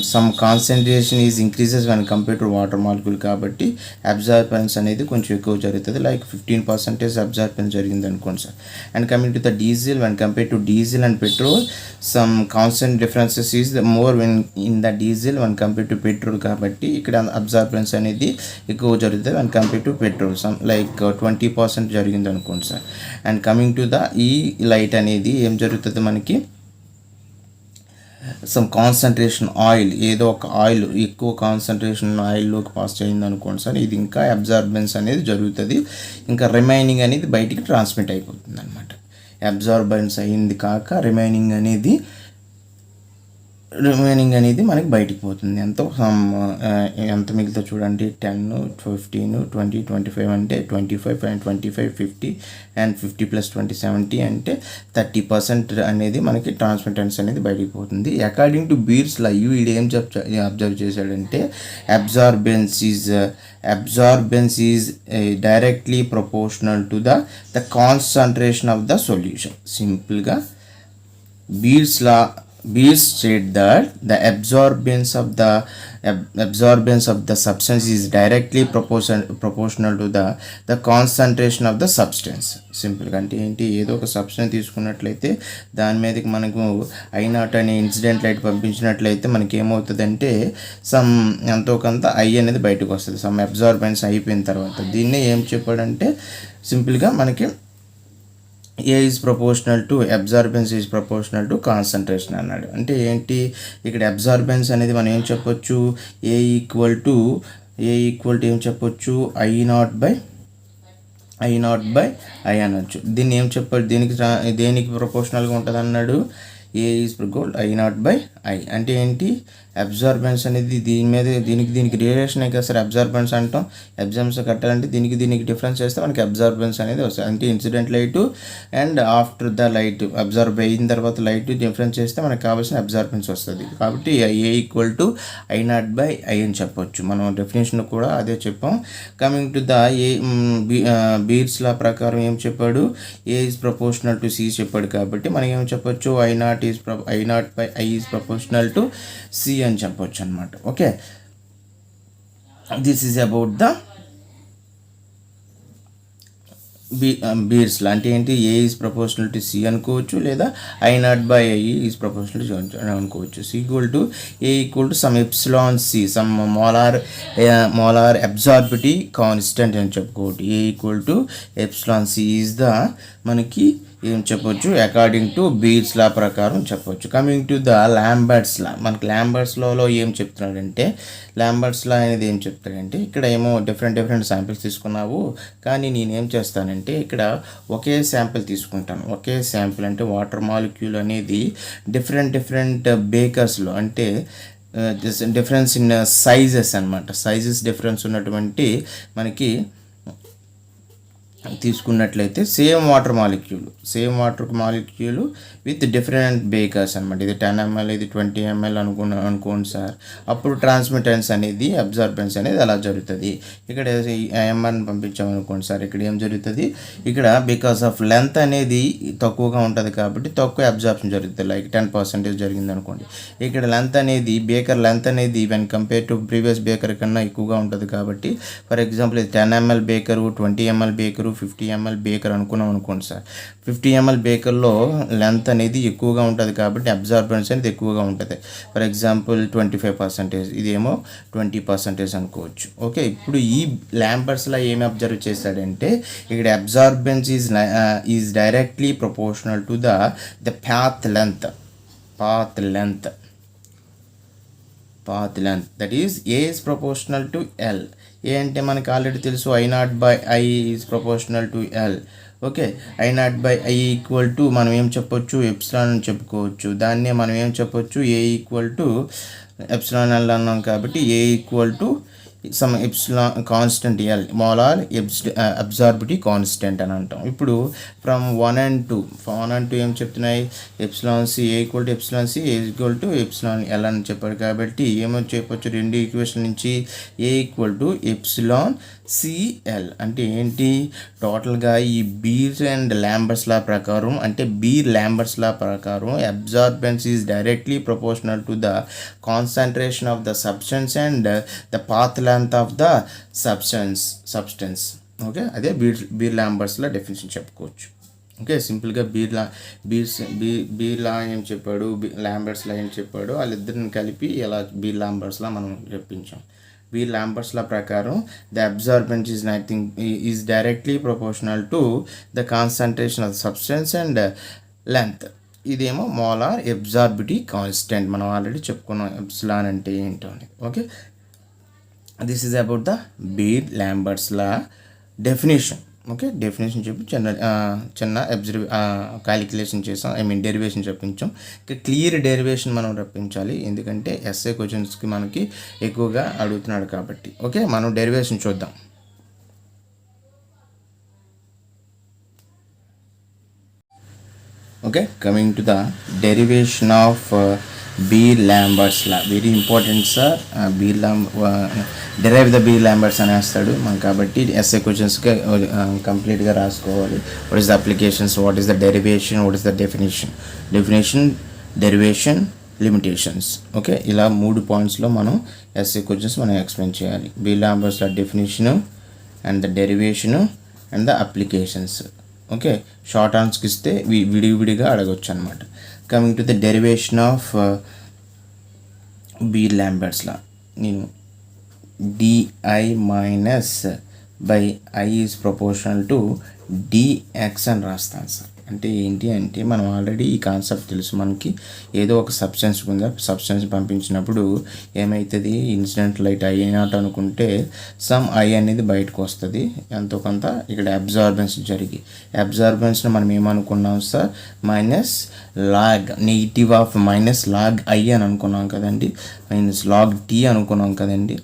sum concentration is increases one compare to water molecule. కాబట్టి అబ్జార్బెన్స్ అనేది కొంచెం ఎక్కువ జరుగుతుంది. లైక్ 15% అబ్జార్బెన్స్ జరిగింది అనుకోండి sir. And coming to the diesel, one compare to diesel and petrol, some constant differences is more when in the diesel one compare to petrol. కాబట్టి ఇక్కడ absorbance అనేది ఎక్కువ జరుగుతుంది one compare to petrol. Some like 20% జరిగింది అనుకోండి sir. And coming to the ఈ light అనేది ఏం జరుగుతుంది మనకి, సమ్ కాన్సన్ట్రేషన్ ఆయిల్, ఏదో ఒక ఆయిల్ ఎక్కువ కాన్సన్ట్రేషన్ ఆయిల్లోకి పాస్ అయింది అనుకోండి సార్, ఇది ఇంకా అబ్జార్బెన్స్ అనేది జరుగుతుంది, ఇంకా రిమైనింగ్ అనేది బయటికి ట్రాన్స్మిట్ అయిపోతుంది అనమాట. అబ్జార్బెన్స్ అయింది కాక రిమైనింగ్ అనేది మనకి బయటికి పోతుంది. ఎంత మిగిలితే చూడండి, 10, 15, 20, 25 అంటే 25 అండ్ 25, 50 అండ్ 50 + 20, 70 అంటే 30% అనేది మనకి ట్రాన్స్మిటెన్స్ అనేది బయటికి పోతుంది. అకార్డింగ్ టు బీర్స్ లా, వీడు ఏం అబ్జర్వ్ చేశాడంటే absorbance is directly proportional to the concentration of the solution. సింపుల్గా Beers state that the absorbance of the substance is directly proportional to the concentration of the substance. సింపుల్గా అంటే ఏంటి, ఏదో ఒక substance తీసుకున్నట్లయితే దాని మీదకి మనకు I0 అనే ఇన్సిడెంట్ లైట్ పంపించినట్లయితే మనకి ఏమవుతుందంటే ఎంతో కొంత I అనేది బయటకు వస్తుంది, సమ్ అబ్జార్బెన్స్ అయిపోయిన తర్వాత. దీన్నే ఏం చెప్పాడంటే సింపుల్గా మనకి A is proportional to absorbance is proportional to concentration అన్నాడు. అంటే ఏంటి, ఇక్కడ అబ్జార్బెన్స్ అనేది మనం ఏం చెప్పొచ్చు, A ఈక్వల్ టు ఏం చెప్పొచ్చు, I0/I అనొచ్చు. దీన్ని ఏం చెప్పాడు, దేనికి ప్రపోర్షనల్గా ఉంటుంది అన్నాడు, A ఈజ్ I0/I. అంటే ఏంటి, అబ్జార్బెన్స్ అనేది దీనికి రిలేషనే కదా సార్ అబ్జార్బెన్స్ అంటాం. అబ్జార్బెన్స్ కట్టాలంటే దీనికి డిఫరెన్స్ చేస్తే మనకి అబ్జార్బెన్స్ అనేది వస్తుంది. అంటే incident light and after the light observe అయిన తర్వాత లైట్ డిఫరెన్స్ చేస్తే మనకు కావాల్సిన అబ్జార్బెన్స్ వస్తుంది. కాబట్టి A ఈక్వల్ టు I0/I అని చెప్పొచ్చు. మనం డెఫినేషన్ కూడా అదే చెప్పాం. Coming to the Beer's law ప్రకారం ఏం చెప్పాడు, A is proportional to C చెప్పాడు. కాబట్టి మనం ఏం చెప్పొచ్చు, I0/I is proportional to C అని చెప్పొచ్చు అనమాట. Okay, this is about the Beer's law. అంటే ఏంటి, A is proportional to C అనుకోవచ్చు, లేదా I0/I ఈజ్ ప్రపోర్షనల్ టు అనుకోవచ్చు. C equal to A equal to some epsilon C, some molar absorptivity constant అని చెప్పుకోవచ్చు. A equal to epsilon C is the మనకి ఏం చెప్పొచ్చు, అకార్డింగ్ టు బీర్స్ లా ప్రకారం చెప్పొచ్చు. Coming to the Lambert's law, మనకి Lambert's లాలో ఏం చెప్తున్నాడంటే, లాంబర్ట్స్ లా అనేది ఏం చెప్తాడంటే, ఇక్కడ ఏమో డిఫరెంట్ శాంపిల్స్ తీసుకున్నావు, కానీ నేనేం చేస్తానంటే ఇక్కడ ఒకే శాంపిల్ తీసుకుంటాను. ఒకే శాంపిల్ అంటే వాటర్ మాలిక్యూల్ అనేది డిఫరెంట్ బేకర్స్లో, అంటే డిఫరెన్స్ ఇన్ సైజెస్ అనమాట, సైజెస్ డిఫరెన్స్ ఉన్నటువంటి మనకి తీసుకున్నట్లయితే same water molecule with different beakers అనమాట. ఇది 10 ml, ఇది 20 ml అనుకోండి సార్. అప్పుడు ట్రాన్స్మిటెన్స్ అనేది అబ్జార్బెన్స్ అనేది అలా జరుగుతుంది. ఇక్కడ ఎంఆర్ని పంపించామనుకోండి సార్, ఇక్కడ ఏం జరుగుతుంది, ఇక్కడ బికాస్ ఆఫ్ లెంత్ అనేది తక్కువగా ఉంటుంది కాబట్టి తక్కువ అబ్జార్ప్షన్ జరుగుతుంది. లైక్ 10% జరిగింది అనుకోండి. ఇక్కడ లెంత్ అనేది బేకర్ లెంత్ అనేది when compare to previous beaker కన్నా ఎక్కువగా ఉంటుంది. కాబట్టి ఫర్ ఎగ్జాంపుల్ ఇది 10 ml beaker, 20 ml beaker, 50 ml beaker అనుకున్నాం అనుకోండి సార్. 50 ml బేకర్లో లెంత్ అనేది ఎక్కువగా ఉంటుంది కాబట్టి అబ్జార్బెన్స్ అనేది ఎక్కువగా ఉంటుంది. ఫర్ ఎగ్జాంపుల్ 25%, ఇదేమో 20% అనుకోవచ్చు. ఓకే, ఇప్పుడు ఈ లాంబర్ట్స్లో ఏమి అబ్జర్వ్ చేశాడంటే, ఇక్కడ absorbance is directly proportional to the path length that is A is proportional to L. ఏ అంటే మనకి ఆల్రెడీ తెలుసు, I0/I is proportional to L. Okay, I0/I equal to మనం ఏం చెప్పొచ్చు, ఎప్సిలాన్ అని చెప్పుకోవచ్చు. దాన్నే మనం ఏం చెప్పొచ్చు, A equal to epsilon L అన్నాం. కాబట్టి A equal to some epsilon constant L, molar absorptivity constant అని అంటాం. ఇప్పుడు ఫ్రమ్ 1 and 2 ఏం చెప్తున్నాయి, ఎప్సిలాన్ C A equal to epsilon C, A equal to epsilon L అని చెప్పారు. కాబట్టి ఏమో చెప్పొచ్చు, రెండు ఈక్వేషన్ నుంచి A equal to epsilon CL అంటే ఏంటి, టోటల్గా ఈ బీర్ అండ్ లాంబర్ట్స్ లా ప్రకారం, అంటే లాంబర్ట్స్ లా ప్రకారం absorbance is directly proportional to the concentration of the substance and the path length of the substance. Okay, అదే బీర్ లాంబర్ట్స్లా డెఫినేషన్ చెప్పుకోవచ్చు. Okay, సింపుల్గా బీర్ లా ఏం చెప్పాడు, లాంబర్ట్స్ లా ఏం చెప్పాడు, వాళ్ళిద్దరిని కలిపి ఇలా బీర్ లాంబర్ట్స్లా మనం చెప్పించాం. లాంబర్ట్స్ లా ప్రకారం the absorbance is directly proportional to the concentration of substance and length. ఇదేమో మోలార్ అబ్జార్బిటీ కాన్స్టెంట్. మనం ఆల్రెడీ చెప్పుకున్నాం ఎప్సిలాన్ అంటే ఏంటో అని. Okay, this is about the Beer Lambert's law definition. Okay, definition చెప్పి చిన్న క్యాలిక్యులేషన్ చేసాం, డెరివేషన్ చెప్పించాం. ఇంకా క్లియర్ డెరివేషన్ మనం రప్పించాలి, ఎందుకంటే ఎస్ఏ క్వశ్చన్స్కి మనకి ఎక్కువగా అడుగుతున్నాడు కాబట్టి. ఓకే, మనం డెరివేషన్ చూద్దాం. Okay, coming to the derivation of Beer Lambert's law. Very important sir. Derive the Beer Lambert's అనేస్తాడు మనం, కాబట్టి ఎస్ఏ క్వశ్చన్స్కి కంప్లీట్గా రాసుకోవాలి. What is the applications, what is the derivation, what is the definition, derivation, limitations. Okay, ఇలా 3 పాయింట్స్లో మనం ఎస్ఏ క్వశ్చన్స్ మనం ఎక్స్ప్లెయిన్ చేయాలి. Beer Lambert's law definition and the derivation and the applications. Okay, short ఆన్సర్స్కి ఇస్తే విడివిడిగా అడగొచ్చు అనమాట. Coming to the derivation of Beer Lambert's law, నేను D I minus by I is proportional to D X అని రాస్తాను సార్. అంటే ఏంటి అంటే మనం ఆల్రెడీ ఈ కాన్సెప్ట్ తెలుసు మనకి. ఏదో ఒక సబ్స్టెన్స్ ఉందా, సబ్స్టెన్స్ పంపించినప్పుడు ఏమవుతుంది, ఇన్సిడెంట్ లైట్ ఐ నాట్ అనుకుంటే సమ్ ఐ అనేది బయటకు వస్తుంది ఎంతో కొంత. ఇక్కడ అబ్జార్బెన్స్ జరిగి అబ్జార్బెన్స్ని మనం ఏమనుకున్నాం sir, minus log negative of minus log I అని అనుకున్నాం కదండి, మైనస్ లాగ్ టీ అనుకున్నాం కదండి,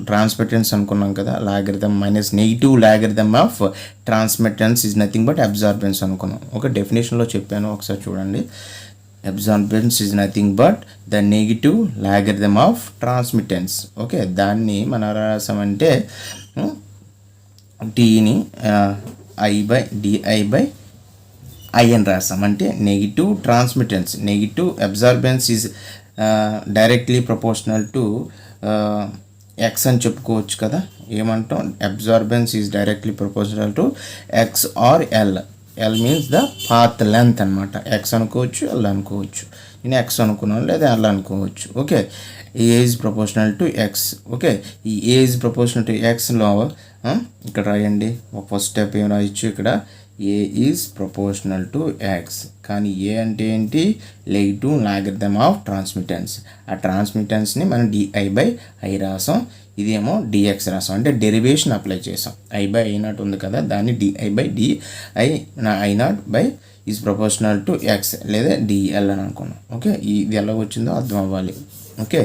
ట్రాన్స్మిటెన్స్ అనుకున్నాం కదా. Logarithm minus negative logarithm of transmittance is nothing but absorbance అనుకున్నాం. ఒక డెఫినేషన్లో చెప్పాను, ఒకసారి చూడండి. Absorbance is nothing but the negative logarithm of transmittance. Okay, దాన్ని మనం రాసామంటే టీని I by D I by I అని రాసాం. అంటే negative transmittance, negative absorbance is directly proportional to X అని చెప్పుకోవచ్చు కదా. ఏమంటాం, absorbance is directly proportional to X or L. L means the path length అనమాట. ఎక్స్ అనుకోవచ్చు, ఎల్ అనుకోవచ్చు. నేను ఎక్స్ అనుకున్నాను లేదా ఎల్ అనుకోవచ్చు. Okay, A is proportional to X. Okay, ఈ ఏ ఈజ్ ప్రపోర్షనల్ టు ఎక్స్లో ఇక్కడ రాయండి. ఫస్ట్ స్టెప్ ఏం రాయొచ్చు, ఇక్కడ ఏ ఈజ్ ప్రపోర్షనల్ టు ఎక్స్. కానీ ఏ అంటే ఏంటి, నెగిటివ్ లాగరిథం ఆఫ్ ట్రాన్స్మిటెన్స్. ఆ ట్రాన్స్మిటెన్స్ని మనం డిఐ బై ఐ రాసాం, ఇదేమో డిఎక్స్ రాసాం. అంటే డెరివేషన్ అప్లై చేసాం. ఐ బై ఐ నాట్ ఉంది కదా, దాన్ని d i by DI I not by is proportional to X లేదా డిఎల్ అని అనుకున్నాం. ఓకే, ఇది ఎలా వచ్చిందో అర్థం అవ్వాలి. ఓకే,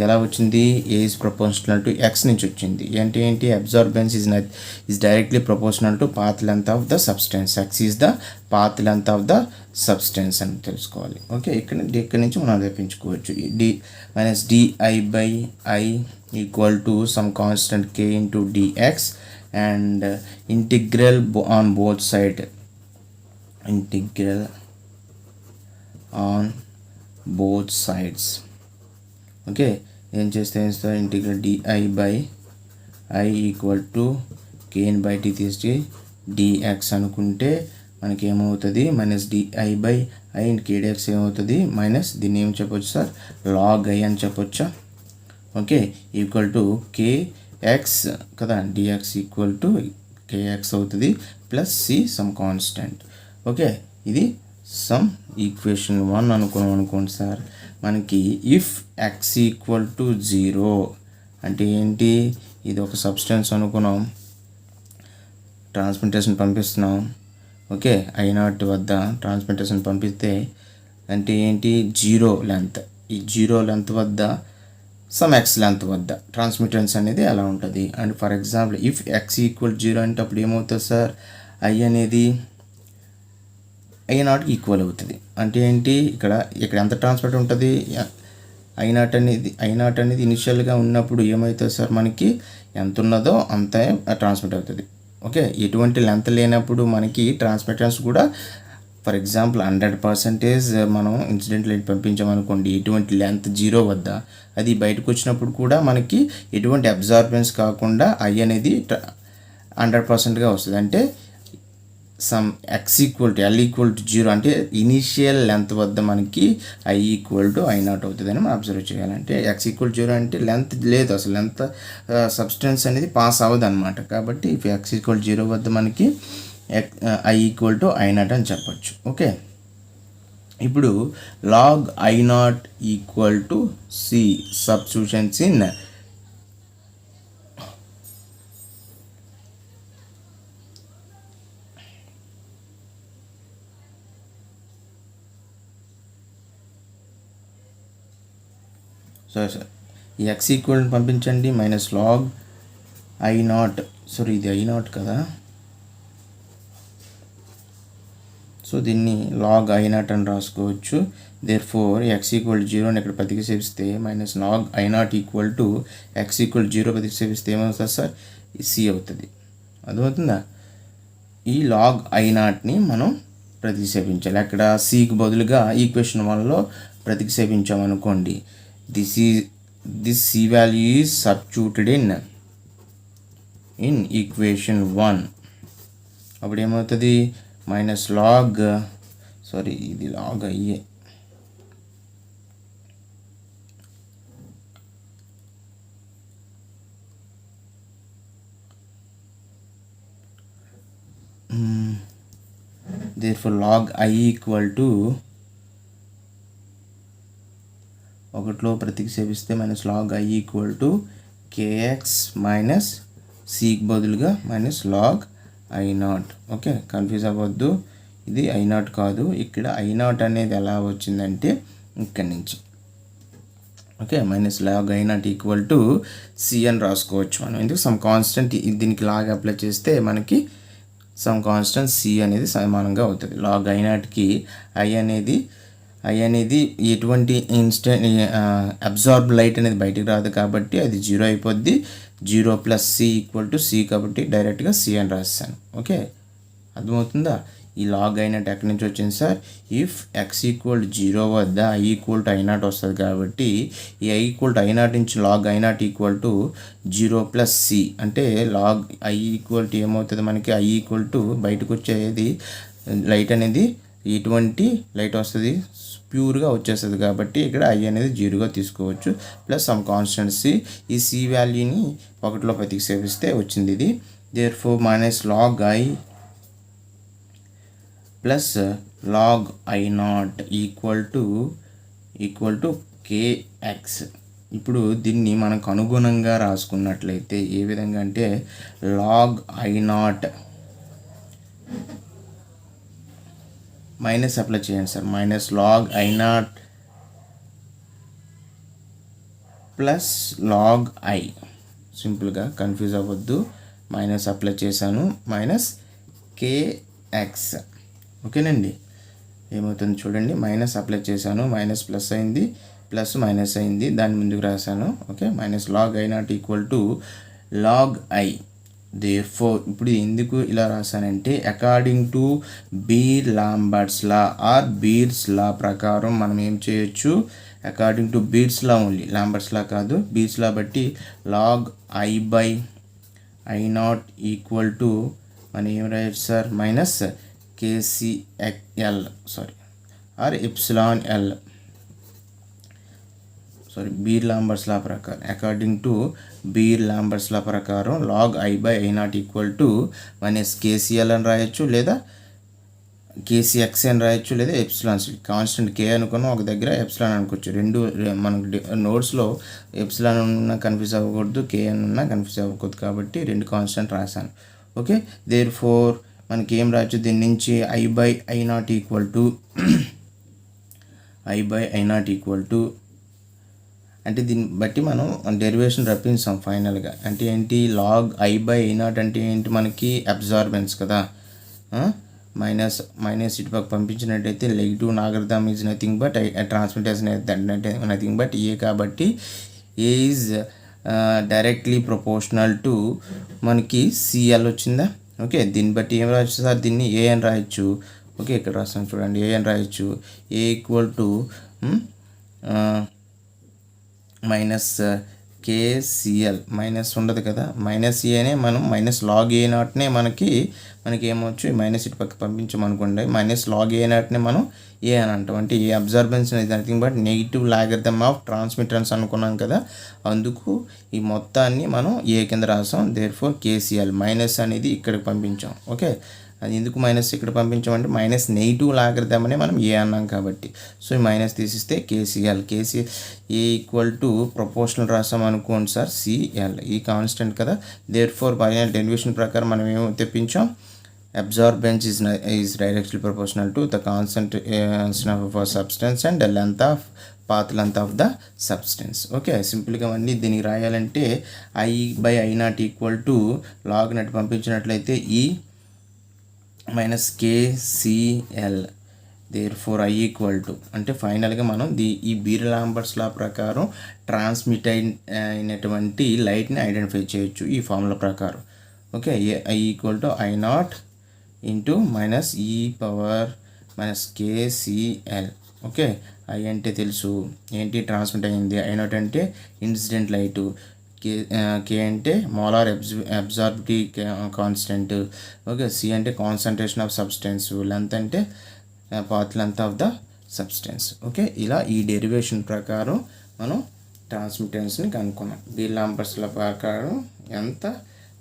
ఎలా వచ్చింది, A is proportional to x నుంచి వచ్చింది. అంటే ఏంటి, absorbance is directly proportional to path length of the substance. X is the path length of the substance అని తెలుసుకోవాలి. ఓకే, ఇక్కడ నుంచి మనం తెప్పించుకోవచ్చు. D minus dI by I equal to some constant k into dx and integral on both side, integral on both sides. Okay, ఏం చేస్తే integral dI by I equal to కేన్ by tea తీసి dx అనుకుంటే మనకి ఏమవుతుంది, minus dI by I కేడిఎక్స్ ఏమవుతుంది, minus దీన్ని ఏం చెప్పొచ్చు సార్, లాగ్ ఐ అని చెప్పొచ్చా. ఓకే, ఈక్వల్ టు కేఎక్స్ కదా, డిఎక్స్ ఈక్వల్ టు కేఎక్స్ అవుతుంది plus C some constant. Okay, ఇది సమ్ ఈక్వేషన్ 1 అనుకోండి సార్. మనకి ఇఫ్ ఎక్స్ ఈక్వల్ టు 0 అంటే ఏంటి, ఇది ఒక సబ్స్టెన్స్ అనుకున్నాం, ట్రాన్స్మిటేషన్ పంపిస్తున్నాం. ఓకే, ఐ0 వద్ద ట్రాన్స్మిటేషన్ పంపిస్తే అంటే ఏంటి, 0 లెంత్. ఈ 0 లెంత్ వద్ద సమ్ ఎక్స్ లెంత్ వద్ద ట్రాన్స్మిటెన్స్ అనేది ఎలా ఉంటుంది. And for example if X equal 0 అంటే అప్పుడు ఏమవుతుంది సార్, ఐ అనేది ఐ0 ఈక్వల్ అవుతుంది. అంటే ఏంటి, ఇక్కడ ఎంత ట్రాన్స్మిట్ ఉంటుంది, ఐ0 అనేది ఇనిషియల్గా ఉన్నప్పుడు ఏమవుతుంది సార్, మనకి ఎంత ఉన్నదో అంతే ట్రాన్స్మిట్ అవుతుంది. ఓకే, ఎటువంటి లెంత్ లేనప్పుడు మనకి ట్రాన్స్మిటెన్స్ కూడా ఫర్ ఎగ్జాంపుల్ 100% మనం ఇన్సిడెంట్ లైట్ పంపించామనుకోండి, ఎటువంటి లెంత్ 0 వద్ద అది బయటకు వచ్చినప్పుడు కూడా మనకి ఎటువంటి అబ్జార్బెన్స్ కాకుండా ఐ అనేది 100%గా వస్తుంది. అంటే some X equal to L equal to 0 అంటే ఇనీషియల్ లెంత్ వద్ద మనకి ఐ ఈక్వల్ టు ఐ0 అవుతుందని మనం అబ్జర్వ్ చేయాలంటే ఎక్స్ ఈక్వల్ 0 అంటే లెంత్ లేదు, అసలు లెంత్ సబ్స్టెన్స్ అనేది పాస్ అవ్వదు అనమాట. కాబట్టి ఇఫ్ ఎక్స్ ఈక్వల్ 0 వద్ద మనకి ఐ ఈక్వల్ టు ఐ0 అని చెప్పొచ్చు. ఓకే, ఇప్పుడు log I naught equal to C substitutions in sir ఈ ఎక్స్ ఈక్వల్ పంపించండి minus log I naught, sorry ఇది ఐ నాట్ కదా, సో దీన్ని లాగ్ ఐ నాట్ అని రాసుకోవచ్చు. దేర్ ఫోర్ ఎక్స్ ఈక్వల్ 0 అని ఇక్కడ ప్రతిక్షేపిస్తే minus log I naught equal to X equal 0 ప్రతిక్షేపిస్తే ఏమవుతుంది సార్, సి అవుతుంది. అర్థమవుతుందా? ఈ లాగ్ ఐ నాట్ని మనం ప్రతిక్షేపించాలి. అక్కడ సికి బదులుగా equation 1లో ప్రతిక్షేపించామనుకోండి, this C value is substituted in equation 1. అప్పుడు ఏమవుతుంది, మైనస్ లాగ్, సారీ ఇది లాగ్ అయ్యే, therefore log I equal to ఒకటిలో ప్రతిక్షేపిస్తే minus log I equal to k x minus సికి బదులుగా minus log I naught. Okay, confuse అవ్వద్దు, ఇది ఐ నాట్ కాదు. ఇక్కడ ఐ నాట్ అనేది ఎలా వచ్చిందంటే ఇక్కడి నుంచి. Okay, minus log I naught equal to C అని రాసుకోవచ్చు మనం. ఎందుకు సమ్ కాన్స్టెంట్ దీనికి లాగ్ అప్లై చేస్తే మనకి సమ్ కాన్స్టెంట్ సి అనేది సమానంగా అవుతుంది. లాగ్ ఐ నాట్కి ఐ అనేది ఎటువంటి ఇన్స్టెంట్ అబ్జార్బ్ లైట్ అనేది బయటికి రాదు కాబట్టి అది 0 అయిపోద్ది. 0 plus C equal to C కాబట్టి డైరెక్ట్గా సి అని రాస్తాను. ఓకే, అర్థమవుతుందా? ఈ లాగ్ ఐ నాట్ ఎక్కడి నుంచి వచ్చింది సార్, ఇఫ్ ఎక్స్ ఈక్వల్ 0 వద్ద I equal to I naught వస్తుంది కాబట్టి ఈ I equal to I naught నుంచి log I naught equal to 0 plus c అంటే లాగ్ ఐ ఈక్వల్ టు ఏమవుతుంది మనకి, ఐ ఈక్వల్ టు బయటకు వచ్చేది లైట్ అనేది ఎటువంటి లైట్ వస్తుంది, ప్యూర్గా వచ్చేస్తుంది కాబట్టి ఇక్కడ ఐ అనేది 0గా తీసుకోవచ్చు. ప్లస్ సమ్ కాన్స్టెంట్ సి, ఈ సి వాల్యూని 1లో ప్రతిక్షేపిస్తే వచ్చింది ఇది. Therefore minus log I plus log I naught equal to kx. ఇప్పుడు దీన్ని మనకు అనుగుణంగా రాసుకున్నట్లయితే ఏ విధంగా అంటే log I naught minus apply చేయండి sir, minus log I naught plus log I, సింపుల్గా కన్ఫ్యూజ్ అవ్వద్దు, మైనస్ అప్లై చేశాను మైనస్ కేఎక్స్. ఓకేనండి, ఏమవుతుంది చూడండి, మైనస్ అప్లై చేశాను, మైనస్ ప్లస్ అయింది, ప్లస్ మైనస్ అయింది, దాని ముందుకు రాశాను. Okay, minus log I naught equal to log I. Therefore ఇప్పుడు ఎందుకు ఇలా రాశానంటే according to Beer Lambert's law or Beer's law ప్రకారం మనం ఏం చేయొచ్చు, according to Beer's law only, Lambert's law కాదు, బీర్స్ లా బట్టి log I by I naught equal to మనం ఏం రాయొచ్చు sir, minus kcl sorry or epsilon l, sorry Beer Lambert's law ప్రకారం, according to Beer Lambert's law ప్రకారం log I by I naught equal to minus KCl అని రాయొచ్చు, లేదా కేసిఎక్స్ అని రాయొచ్చు, లేదా ఎప్సిలాన్, కాన్స్టెంట్ కే అనుకున్నాం ఒక దగ్గర, ఎప్సిలాన్ అనుకోవచ్చు. రెండు మనకు నోట్స్లో ఎప్సిలాన్ ఉన్నా కన్ఫ్యూజ్ అవ్వకూడదు, కే అని ఉన్నా కన్ఫ్యూజ్ అవ్వకూడదు కాబట్టి రెండు కాన్స్టెంట్ రాశాను. ఓకే, దేర్ ఫోర్ మనకి ఏం రాయొచ్చు దీని నుంచి, I by I naught equal to అంటే దీన్ని బట్టి మనం డెరివేషన్ రప్పించాం ఫైనల్గా. అంటే ఏంటి, log I by I naught అంటే ఏంటి మనకి అబ్జార్బెన్స్ కదా, మైనస్ ఇటుపక్క పంపించినట్టయితే negative logarithm is nothing but transmittance nothing but A, కాబట్టి A is directly proportional to మనకి సిఎల్ వచ్చిందా. ఓకే, దీన్ని బట్టి ఏం రాయొచ్చు సార్, దీన్ని ఏ అని రాయొచ్చు. ఓకే, ఇక్కడ రాస్తాను చూడండి, ఏ అని రాయొచ్చు, A equal to minus kcl, minus ఉండదు కదా, మైనస్ ఏనే మనం మైనస్ లాగ్ ఏ నాట్నే మనకి ఏమవచ్చు, మైనస్ ఇటు పక్క పంపించమనుకోండి, మైనస్ లాగ్ ఏ నాట్నే మనం ఏ అని అంటాం. అంటే ఏ అబ్జర్బెన్స్ అనేది nothing but negative logarithm of transmittance అనుకున్నాం కదా, అందుకు ఈ మొత్తాన్ని మనం ఏ కింద రాసాం. దేర్ ఫోర్ కేసిఎల్ మైనస్ అనేది ఇక్కడికి పంపించాం. ఓకే, అది ఎందుకు మైనస్ ఇక్కడ పంపించామంటే మైనస్ నెగిటివ్ లాగరిథం అనే మనం ఏ అన్నాం కాబట్టి. సో ఈ మైనస్ తీసిస్తే kcl A equal to proportional రాసాం అనుకోండి సార్, సిఎల్ ఈ కాన్స్టెంట్ కదా. దేర్ఫోర్ బైనారీ డెరివేషన్ ప్రకారం మనం ఏమో తెప్పించాం, absorbance is directly proportional to the concentration of a substance and the path length of the substance. Okay, సింపుల్గా అన్నీ దీనికి రాయాలంటే I/I0 ఈక్వల్ టు లాగ్ నట్టు పంపించినట్లయితే ఈ minus KCl. Therefore I equal to అంటే ఫైనల్గా మనం ఈ బీర్-లాంబర్ట్స్ లా ప్రకారం ట్రాన్స్మిట్ అయినటువంటి లైట్ని ఐడెంటిఫై చేయొచ్చు ఈ ఫార్ములా ప్రకారం. Okay, I equal to I0 into minus e power minus kcl. Okay, I అంటే తెలుసు ఏంటి, ట్రాన్స్మిట్ అయింది. I0 అంటే ఇన్సిడెంట్ లైటు, కే అంటే molar absorptivity constant. Okay, C అంటే కాన్సన్ట్రేషన్ ఆఫ్ సబ్స్టెన్స్, లెంత్ అంటే path length of the substance. Okay, ఇలా ఈ డెరివేషన్ ప్రకారం మనం ట్రాన్స్మిటెన్స్ని కనుక్కున్నాం. బీర్-లాంబర్ట్స్ల ప్రకారం ఎంత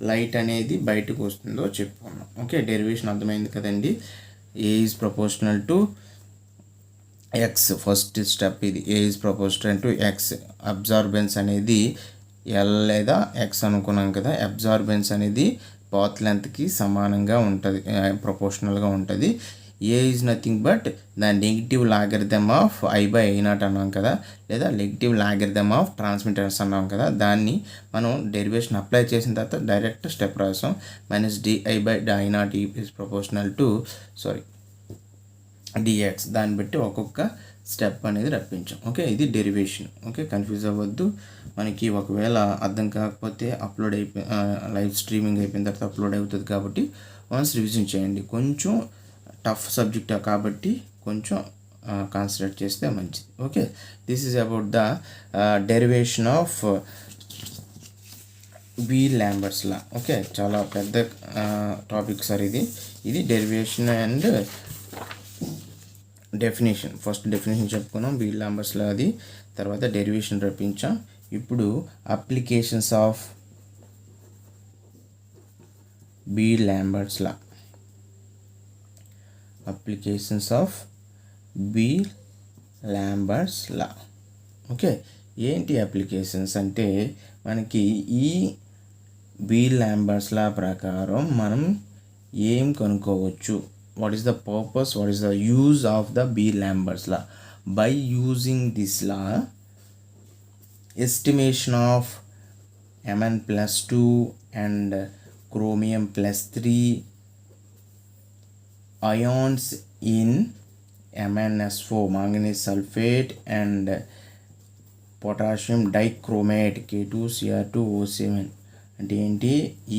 లైట్ అనేది బయటకు వస్తుందో చెప్పుకున్నాం. ఓకే, డెరివేషన్ అర్థమైంది కదండి. A is proportional to x, first step ఇది. A is proportional to x. Absorbance అనేది ఎల్ లేదా ఎక్స్ అనుకున్నాం కదా. అబ్జార్బెన్స్ అనేది పాత్ లెంత్కి సమానంగా ఉంటుంది, ప్రపోర్షనల్గా ఉంటుంది. A is nothing but the negative logarithm of I/I0 అన్నాం కదా, లేదా నెగిటివ్ లాగరిథమ్ ఆఫ్ ట్రాన్స్మిటర్స్ అన్నాం కదా. దాన్ని మనం డెరివేషన్ అప్లై చేసిన తర్వాత డైరెక్ట్ స్టెప్ రాసాం. Minus di/I0 is proportional to dx. దాన్ని బట్టి ఒక్కొక్క స్టెప్ అనేది రప్పించాం. ఓకే, ఇది డెరివేషన్. ఓకే, కన్ఫ్యూజ్ అవ్వద్దు. మనకి ఒకవేళ అర్థం కాకపోతే అప్లోడ్ లైవ్ స్ట్రీమింగ్ అయిపోయిన తర్వాత అప్లోడ్ అవుతుంది కాబట్టి వన్స్ రివిజన్ చేయండి. కొంచెం టఫ్ సబ్జెక్ట్ కాబట్టి కొంచెం కాన్సన్ట్రేట్ చేస్తే మంచిది. Okay, this is about the derivation of Beer Lambert's law. Okay, చాలా పెద్ద టాపిక్ సార్ ఇది derivation and definition. First definition చెప్పుకున్నాం బీర్-లాంబర్ట్స్ లా, అది తర్వాత డెరివేషన్ రప్పించాం. ఇప్పుడు applications of Beer Lambert's law. Applications of Beer Lambert's law. Okay, ఏంటి అప్లికేషన్స్ అంటే మనకి ఈ బీర్-లాంబర్ట్స్ లా ప్రకారం మనం ఏం కనుక్కోవచ్చు. What is the purpose, what is the use of the beer-Lambert's law. By using this law, estimation of Mn+2 and chromium+3 ions in MnSO, manganese sulfate, and potassium dichromate K2Cr2O7 అంటే ఏంటి,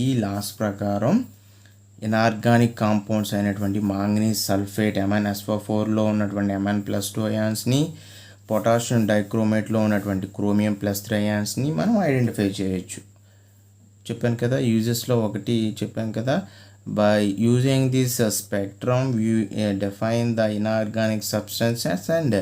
ఈ loss ప్రకారం inorganic compounds అయినటువంటి manganese sulphate MnSO4లో ఉన్నటువంటి Mn+2 అయాన్స్ని, potassium డైక్రోమేట్లో ఉన్నటువంటి chromium+3 అయాన్స్ని మనం identify చేయొచ్చు. చెప్పాను కదా, యూజెస్లో ఒకటి చెప్పాను కదా. By using this spectrum, we define the inorganic substances and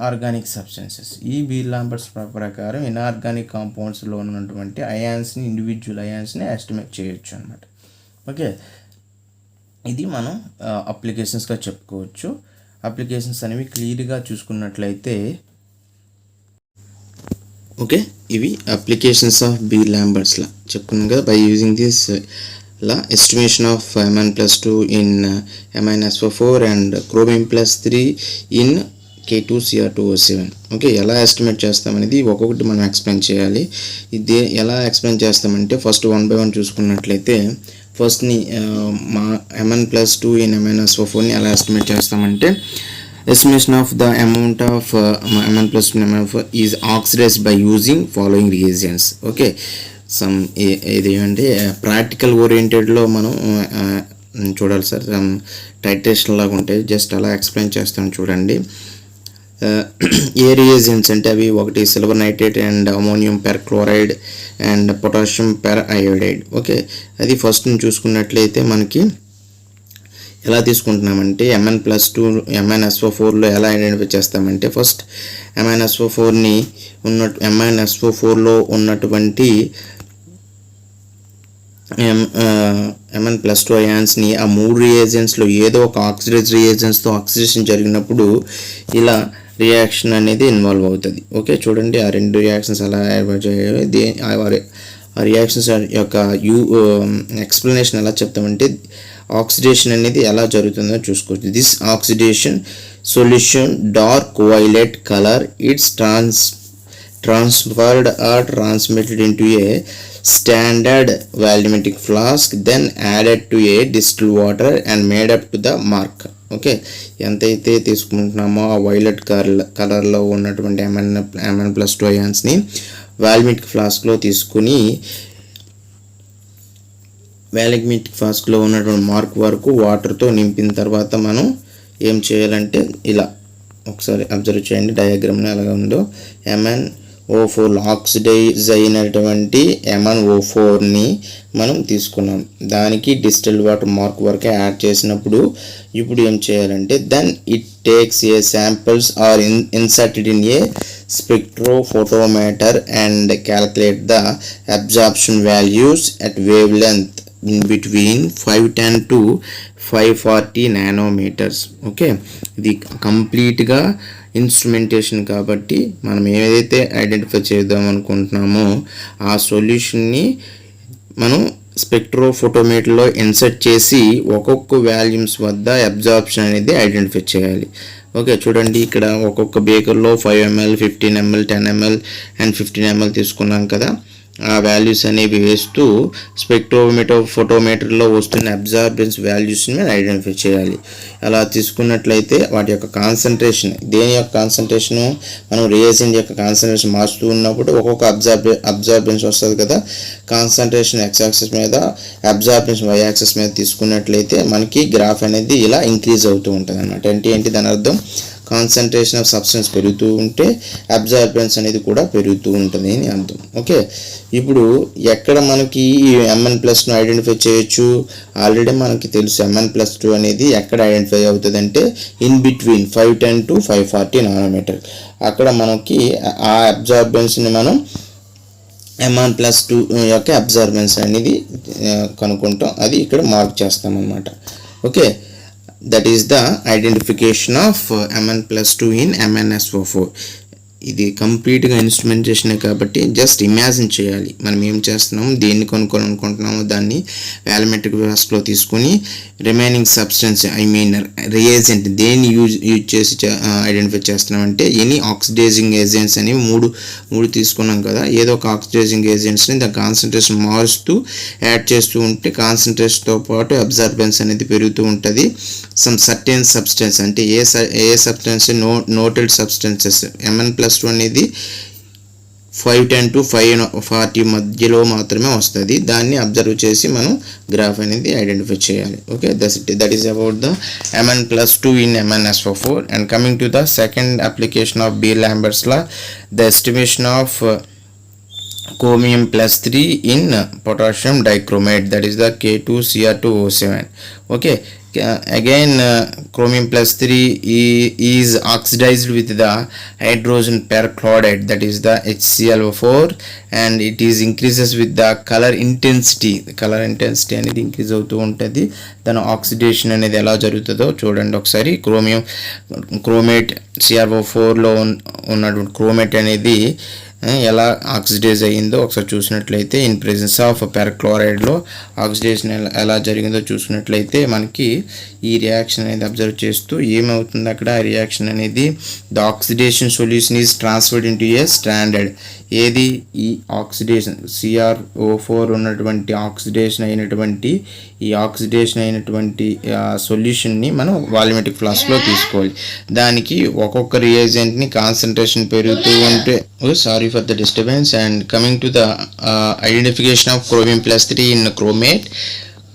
organic substances. ఈ బీర్-లాంబర్ట్స్ ప్రకారం ఇనార్గానిక్ కాంపౌండ్స్లో ఉన్నటువంటి అయాన్స్ని, ఇండివిజువల్ అయాన్స్ని ఎస్టిమేట్ చేయొచ్చు అనమాట. ఓకే, ఇది మనం అప్లికేషన్స్గా చెప్పుకోవచ్చు. అప్లికేషన్స్ అనేవి క్లియర్గా చూసుకున్నట్లయితే, ఓకే, ఇవి అప్లికేషన్స్ ఆఫ్ బీర్-లాంబర్ట్స్ లా చెప్పుకున్నాం కదా. By using this law, estimation of Mn+2 in MnSO4 and chromium+3 in K2Cr2O7. Okay, ఎలా ఎస్టిమేట్ చేస్తామనేది ఒక్కొక్కటి మనం ఎక్స్ప్లెయిన్ చేయాలి. ఇది ఎలా ఎక్స్ప్లెయిన్ చేస్తామంటే ఫస్ట్ 1 by 1 చూసుకున్నట్లయితే, ఫస్ట్ని Mn+2 ఇన్ MnSO4ని ఎలా ఎస్టిమేట్ చేస్తామంటే, estimation of the amount of Mn+2 in MnSO4 is oxidized by using following reagents. Okay, some ఇది అంటే ప్రాక్టికల్ ఓరియంటెడ్లో మనం చూడాలి సార్. సమ్ టైట్రేషన్ లాగా ఉంటాయి, జస్ట్ అలా ఎక్స్ప్లెయిన్ చేస్తాను చూడండి. ఏ రియేజెంట్స్ అంటే అవి ఒకటి silver nitrate and ammonium perchloride and potassium per iodide. Okay, అది ఫస్ట్ చూసుకున్నట్లయితే మనకి ఎలా తీసుకుంటున్నామంటే Mn+2 MnSO4లో ఎలా ఐడెంటిఫై చేస్తామంటే, ఫస్ట్ MnSO4లో ఉన్నటువంటి Mn+2 అయాన్స్ని ఆ 3 రియేజెంట్స్లో ఏదో ఒక ఆక్సిడైజ్ రియేజెంట్స్తో ఆక్సిడేషన్ జరిగినప్పుడు ఇలా రియాక్షన్ అనేది ఇన్వాల్వ్ అవుతుంది. ఓకే, చూడండి ఆ 2 రియాక్షన్స్ అలా ఆ రియాక్షన్స్ యొక్క ఎక్స్ప్లెనేషన్ ఎలా చెప్తామంటే ఆక్సిడేషన్ అనేది ఎలా జరుగుతుందో చూసుకోవచ్చు. This oxidation solution dark violet colour it's transferred or transmitted into a standard volumetric flask, then added to a distilled water and made up to the mark. Okay, ఎంతైతే తీసుకుంటున్నామో ఆ violet కలర్లో ఉన్నటువంటి Mn+2 అయాన్స్ని వాల్యూమెట్రిక్ ఫ్లాస్క్లో తీసుకుని volumetric ఫ్లాస్క్లో ఉన్నటువంటి mark వరకు వాటర్తో నింపిన తర్వాత మనం ఏం చేయాలంటే ఇలా ఒకసారి అబ్జర్వ్ చేయండి, డయాగ్రామ్లో ఎలాగ ఉందో. MnO4 ఆక్సిడైజ్ అయినటువంటి MnO4ని మనం తీసుకున్నాం, దానికి డిస్టిల్డ్ వాటర్ మార్క్ వరకు యాడ్ చేసినప్పుడు ఇప్పుడు ఏం చేయాలంటే then it takes a samples are inserted in a spectrophotometer and calculate the absorption values at wave length in between 510 to 540 nanometres. Okay, ఇది కంప్లీట్గా ఇన్స్ట్రుమెంటేషన్ కాబట్టి మనం ఏదైతే ఐడెంటిఫై చేద్దాం అనుకుంటున్నామో ఆ సొల్యూషన్ని మనం స్పెక్ట్రోఫోటోమీటర్లో ఇన్సర్ట్ చేసి ఒక్కొక్క వాల్యూమ్స్ వద్ద అబ్జార్ప్షన్ అనేది ఐడెంటిఫై చేయాలి. ఓకే, చూడండి ఇక్కడ ఒక్కొక్క బేకర్లో 5 ml 15 ml 10 ml and 15 ml తీసుకున్నాం కదా. ఆ వాల్యూస్ అనేవి వేస్తూ ఫోటోమీటర్లో వస్తున్న అబ్జార్బెన్స్ వాల్యూస్ని మనం ఐడెంటిఫై చేయాలి. అలా తీసుకున్నట్లయితే వాటి యొక్క కాన్సన్ట్రేషన్, దేని యొక్క కాన్సన్ట్రేషను మనం రియేజెంట్ యొక్క కాన్సన్ట్రేషన్ మార్చుతూ ఉన్నప్పుడు ఒక్కొక్క అబ్జార్బెన్స్ వస్తుంది కదా. కాన్సన్ట్రేషన్ ఎక్స్ యాక్సిస్ మీద, అబ్జార్బెన్స్ వై యాక్సిస్ మీద తీసుకున్నట్లయితే మనకి గ్రాఫ్ అనేది ఇలా ఇంక్రీజ్ అవుతూ ఉంటుంది అన్నమాట. ఏంటి దాని అర్థం, కాన్సన్ట్రేషన్ ఆఫ్ సబ్స్టెన్స్ పెరుగుతూ ఉంటే అబ్జార్బెన్స్ అనేది కూడా పెరుగుతూ ఉంటుంది అని అర్థం. ఓకే, ఇప్పుడు ఎక్కడ మనకి ఈ Mn+ను ఐడెంటిఫై చేయొచ్చు, ఆల్రెడీ మనకి తెలుసు Mn+2 అనేది ఎక్కడ ఐడెంటిఫై అవుతుంది అంటే ఇన్ బిట్వీన్ 510 to 540 నానోమీటర్. అక్కడ మనకి ఆ అబ్జార్బెన్స్ని మనం Mn+2 యొక్క అబ్జార్బెన్స్ అనేది కనుక్కుంటాం, అది ఇక్కడ మార్క్ చేస్తాం అన్నమాట. Okay, that is the identification of Mn+2 in MnSO4. ఇది కంప్లీట్గా ఇన్స్ట్రుమెంటేషనే కాబట్టి జస్ట్ ఇమాజిన్ చేయాలి మనం ఏం చేస్తున్నాము, దేన్ని కొనుక్కోవాలనుకుంటున్నామో దాన్ని వాల్యూమెట్రిక్ ఫ్లాస్క్లో తీసుకొని రిమైనింగ్ సబ్స్టెన్స్ రియేజెంట్ దేన్ని యూజ్ చేసి ఐడెంటిఫై చేస్తున్నామంటే ఎనీ ఆక్సిడైజింగ్ ఏజెంట్స్ అని మూడు తీసుకున్నాం కదా. ఏదో ఒక ఆక్సిడైజింగ్ ఏజెంట్స్ని దాని కాన్సన్ట్రేషన్ మారుస్తూ యాడ్ చేస్తూ ఉంటే కాన్సన్ట్రేషన్తో పాటు అబ్జార్బెన్స్ అనేది పెరుగుతూ ఉంటుంది. సమ్ సర్టెన్ సబ్స్టెన్స్ అంటే ఏ సబ్స్టెన్స్ నోటెడ్ సబ్స్టెన్సెస్ Mn+2 అనేది 510 to 540 మధ్యలో మాత్రమే వస్తుంది. దాన్ని అబ్జర్వ్ చేసి మనం గ్రాఫ్ అనేది ఐడెంటిఫై చేయాలి. Okay, that is about the Mn+2 in MnSO4. And coming to the second application of Beer-Lambert's law, the estimation of chromium+3 in potassium dichromate, that is the K2Cr2O7. Okay, again chromium+3 is oxidized with the hydrogen perchloride, that is the HClO4, and it is increases with the color intensity అనేది increase అవుతూ ఉంటుంది. దాని oxidation అనేది ఎలా జరుగుతుందో చూడండి ఒకసారి. Chromate CrO4లో ఉన్నటువంటి క్రోమేట్ అనేది ఎలా ఆక్సిడైజ్ అయ్యిందో ఒకసారి చూసినట్లయితే ఇన్ ప్రెజెన్స్ ఆఫ్ పెర్క్లోరైడ్లో ఆక్సిడేషన్ ఎలా జరిగిందో చూసినట్లయితే మనకి ఈ రియాక్షన్ అనేది అబ్జర్వ్ చేస్తూ ఏమవుతుంది అక్కడ రియాక్షన్ అనేది the oxidation solution is transferred into A standard. ఏది ఈ ఆక్సిడేషన్ CrO4 ఉన్నటువంటి ఆక్సిడేషన్ అయినటువంటి సొల్యూషన్ని మనం వాల్యూమెట్రిక్ ఫ్లాస్క్లో తీసుకోవాలి. దానికి ఒక్కొక్క రియేజెంట్ని కాన్సన్ట్రేషన్ పెరుగుతూ ఉంటే sorry for the disturbance. And coming to the identification of chromium+3 in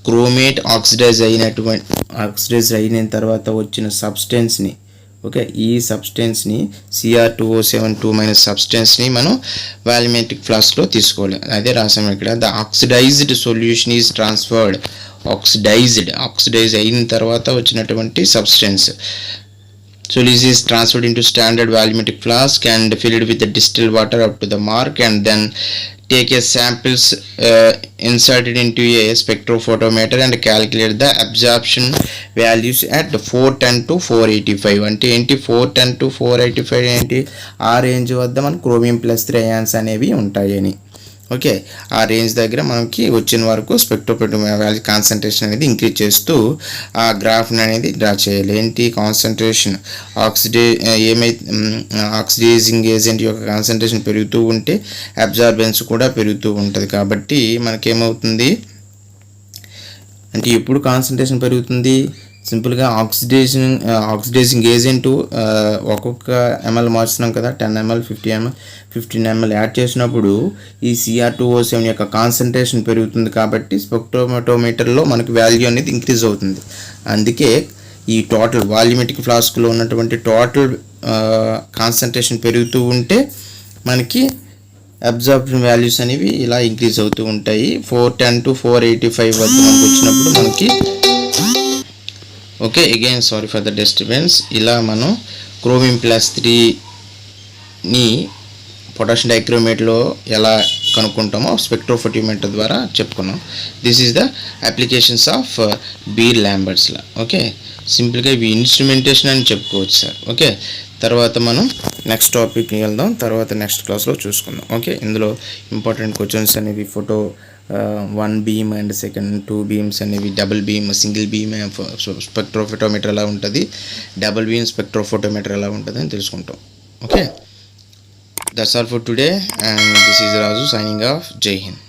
chromate oxidise అయిన తర్వాత వచ్చిన సబ్స్టెన్స్ని, ఓకే, ఈ సబ్స్టెన్స్ని Cr2O7 సబ్స్టెన్స్ని మనం వాల్యూమెట్రిక్ ఫ్లాస్క్లో తీసుకోవాలి. అదే రాసాము ఇక్కడ. The oxidised solution is transferred. Oxidise అయిన తర్వాత వచ్చినటువంటి substance solution is transferred into standard volumetric flask and filled with the distilled water up to the mark, and then take a samples inserted into a spectrophotometer and calculate the absorption values at 410 to 485. అంటే ఏంటి 410 to 485 ఏంటి, ఆ range వద్ద మన chromium +3 ions అనేవి ఉంటాయని. Okay, ఆ range దగ్గర మనకి వచ్చిన వరకు స్పెక్ట్రోఫోటోమీటర్ వాల్యూ కాన్సన్ట్రేషన్ అనేది ఇంక్రీజ్ చేస్తూ ఆ గ్రాఫ్ని అనేది డ్రా చేయాలి. ఏంటి కాన్సన్ట్రేషన్ ఆక్సిడైజింగ్ ఏజెంట్ యొక్క కాన్సన్ట్రేషన్ పెరుగుతూ ఉంటే అబ్జార్బెన్స్ కూడా పెరుగుతూ ఉంటుంది. కాబట్టి మనకేమవుతుంది అంటే ఎప్పుడు కాన్సన్ట్రేషన్ పెరుగుతుంది, సింపుల్గా ఆక్సిడైజింగ్ ఏజెంట్ ఒక్కొక్క ఎంఎల్ మార్చుతున్నాం కదా, 10 ml 50 ml 15 ml యాడ్ చేసినప్పుడు ఈ Cr2O7 యొక్క కాన్సన్ట్రేషన్ పెరుగుతుంది. కాబట్టి స్పెక్ట్రోమీటర్లో మనకి వాల్యూ అనేది ఇంక్రీజ్ అవుతుంది. అందుకే ఈ టోటల్ వాల్యూమెట్రిక్ ఫ్లాస్క్లో ఉన్నటువంటి టోటల్ కాన్సన్ట్రేషన్ పెరుగుతూ ఉంటే మనకి అబ్జార్ప్షన్ వాల్యూస్ అనేవి ఇలా ఇంక్రీజ్ అవుతూ ఉంటాయి. 410 to 485 వద్ద మనకు వచ్చినప్పుడు మనకి okay, again sorry for the disturbance. ఇలా మనం క్రోమియం +3ని పొటాషియం డైక్రోమేట్లో ఎలా కనుక్కుంటామో స్పెక్ట్రోఫోటోమీటర్ ద్వారా చెప్పుకున్నాం. This is the applications of Beer Lambert's law. Okay, సింపుల్గా ఇవి ఇన్స్ట్రుమెంటేషన్ అని చెప్పుకోవచ్చు సార్. ఓకే, తర్వాత మనం నెక్స్ట్ టాపిక్కి వెళ్దాం, తర్వాత నెక్స్ట్ క్లాస్లో చూసుకుందాం. ఓకే, ఇందులో ఇంపార్టెంట్ క్వశ్చన్స్ అనేవి photo 1 beam and second 2 beams అనేవి, double beam, single beam spectrophotometer ఎలా ఉంటుంది, డబుల్ బీమ్ స్పెక్ట్రోఫోటోమీటర్ ఎలా ఉంటుంది అని తెలుసుకుంటాం. Okay, that's all for today and this is Raju signing off. జై హింద్.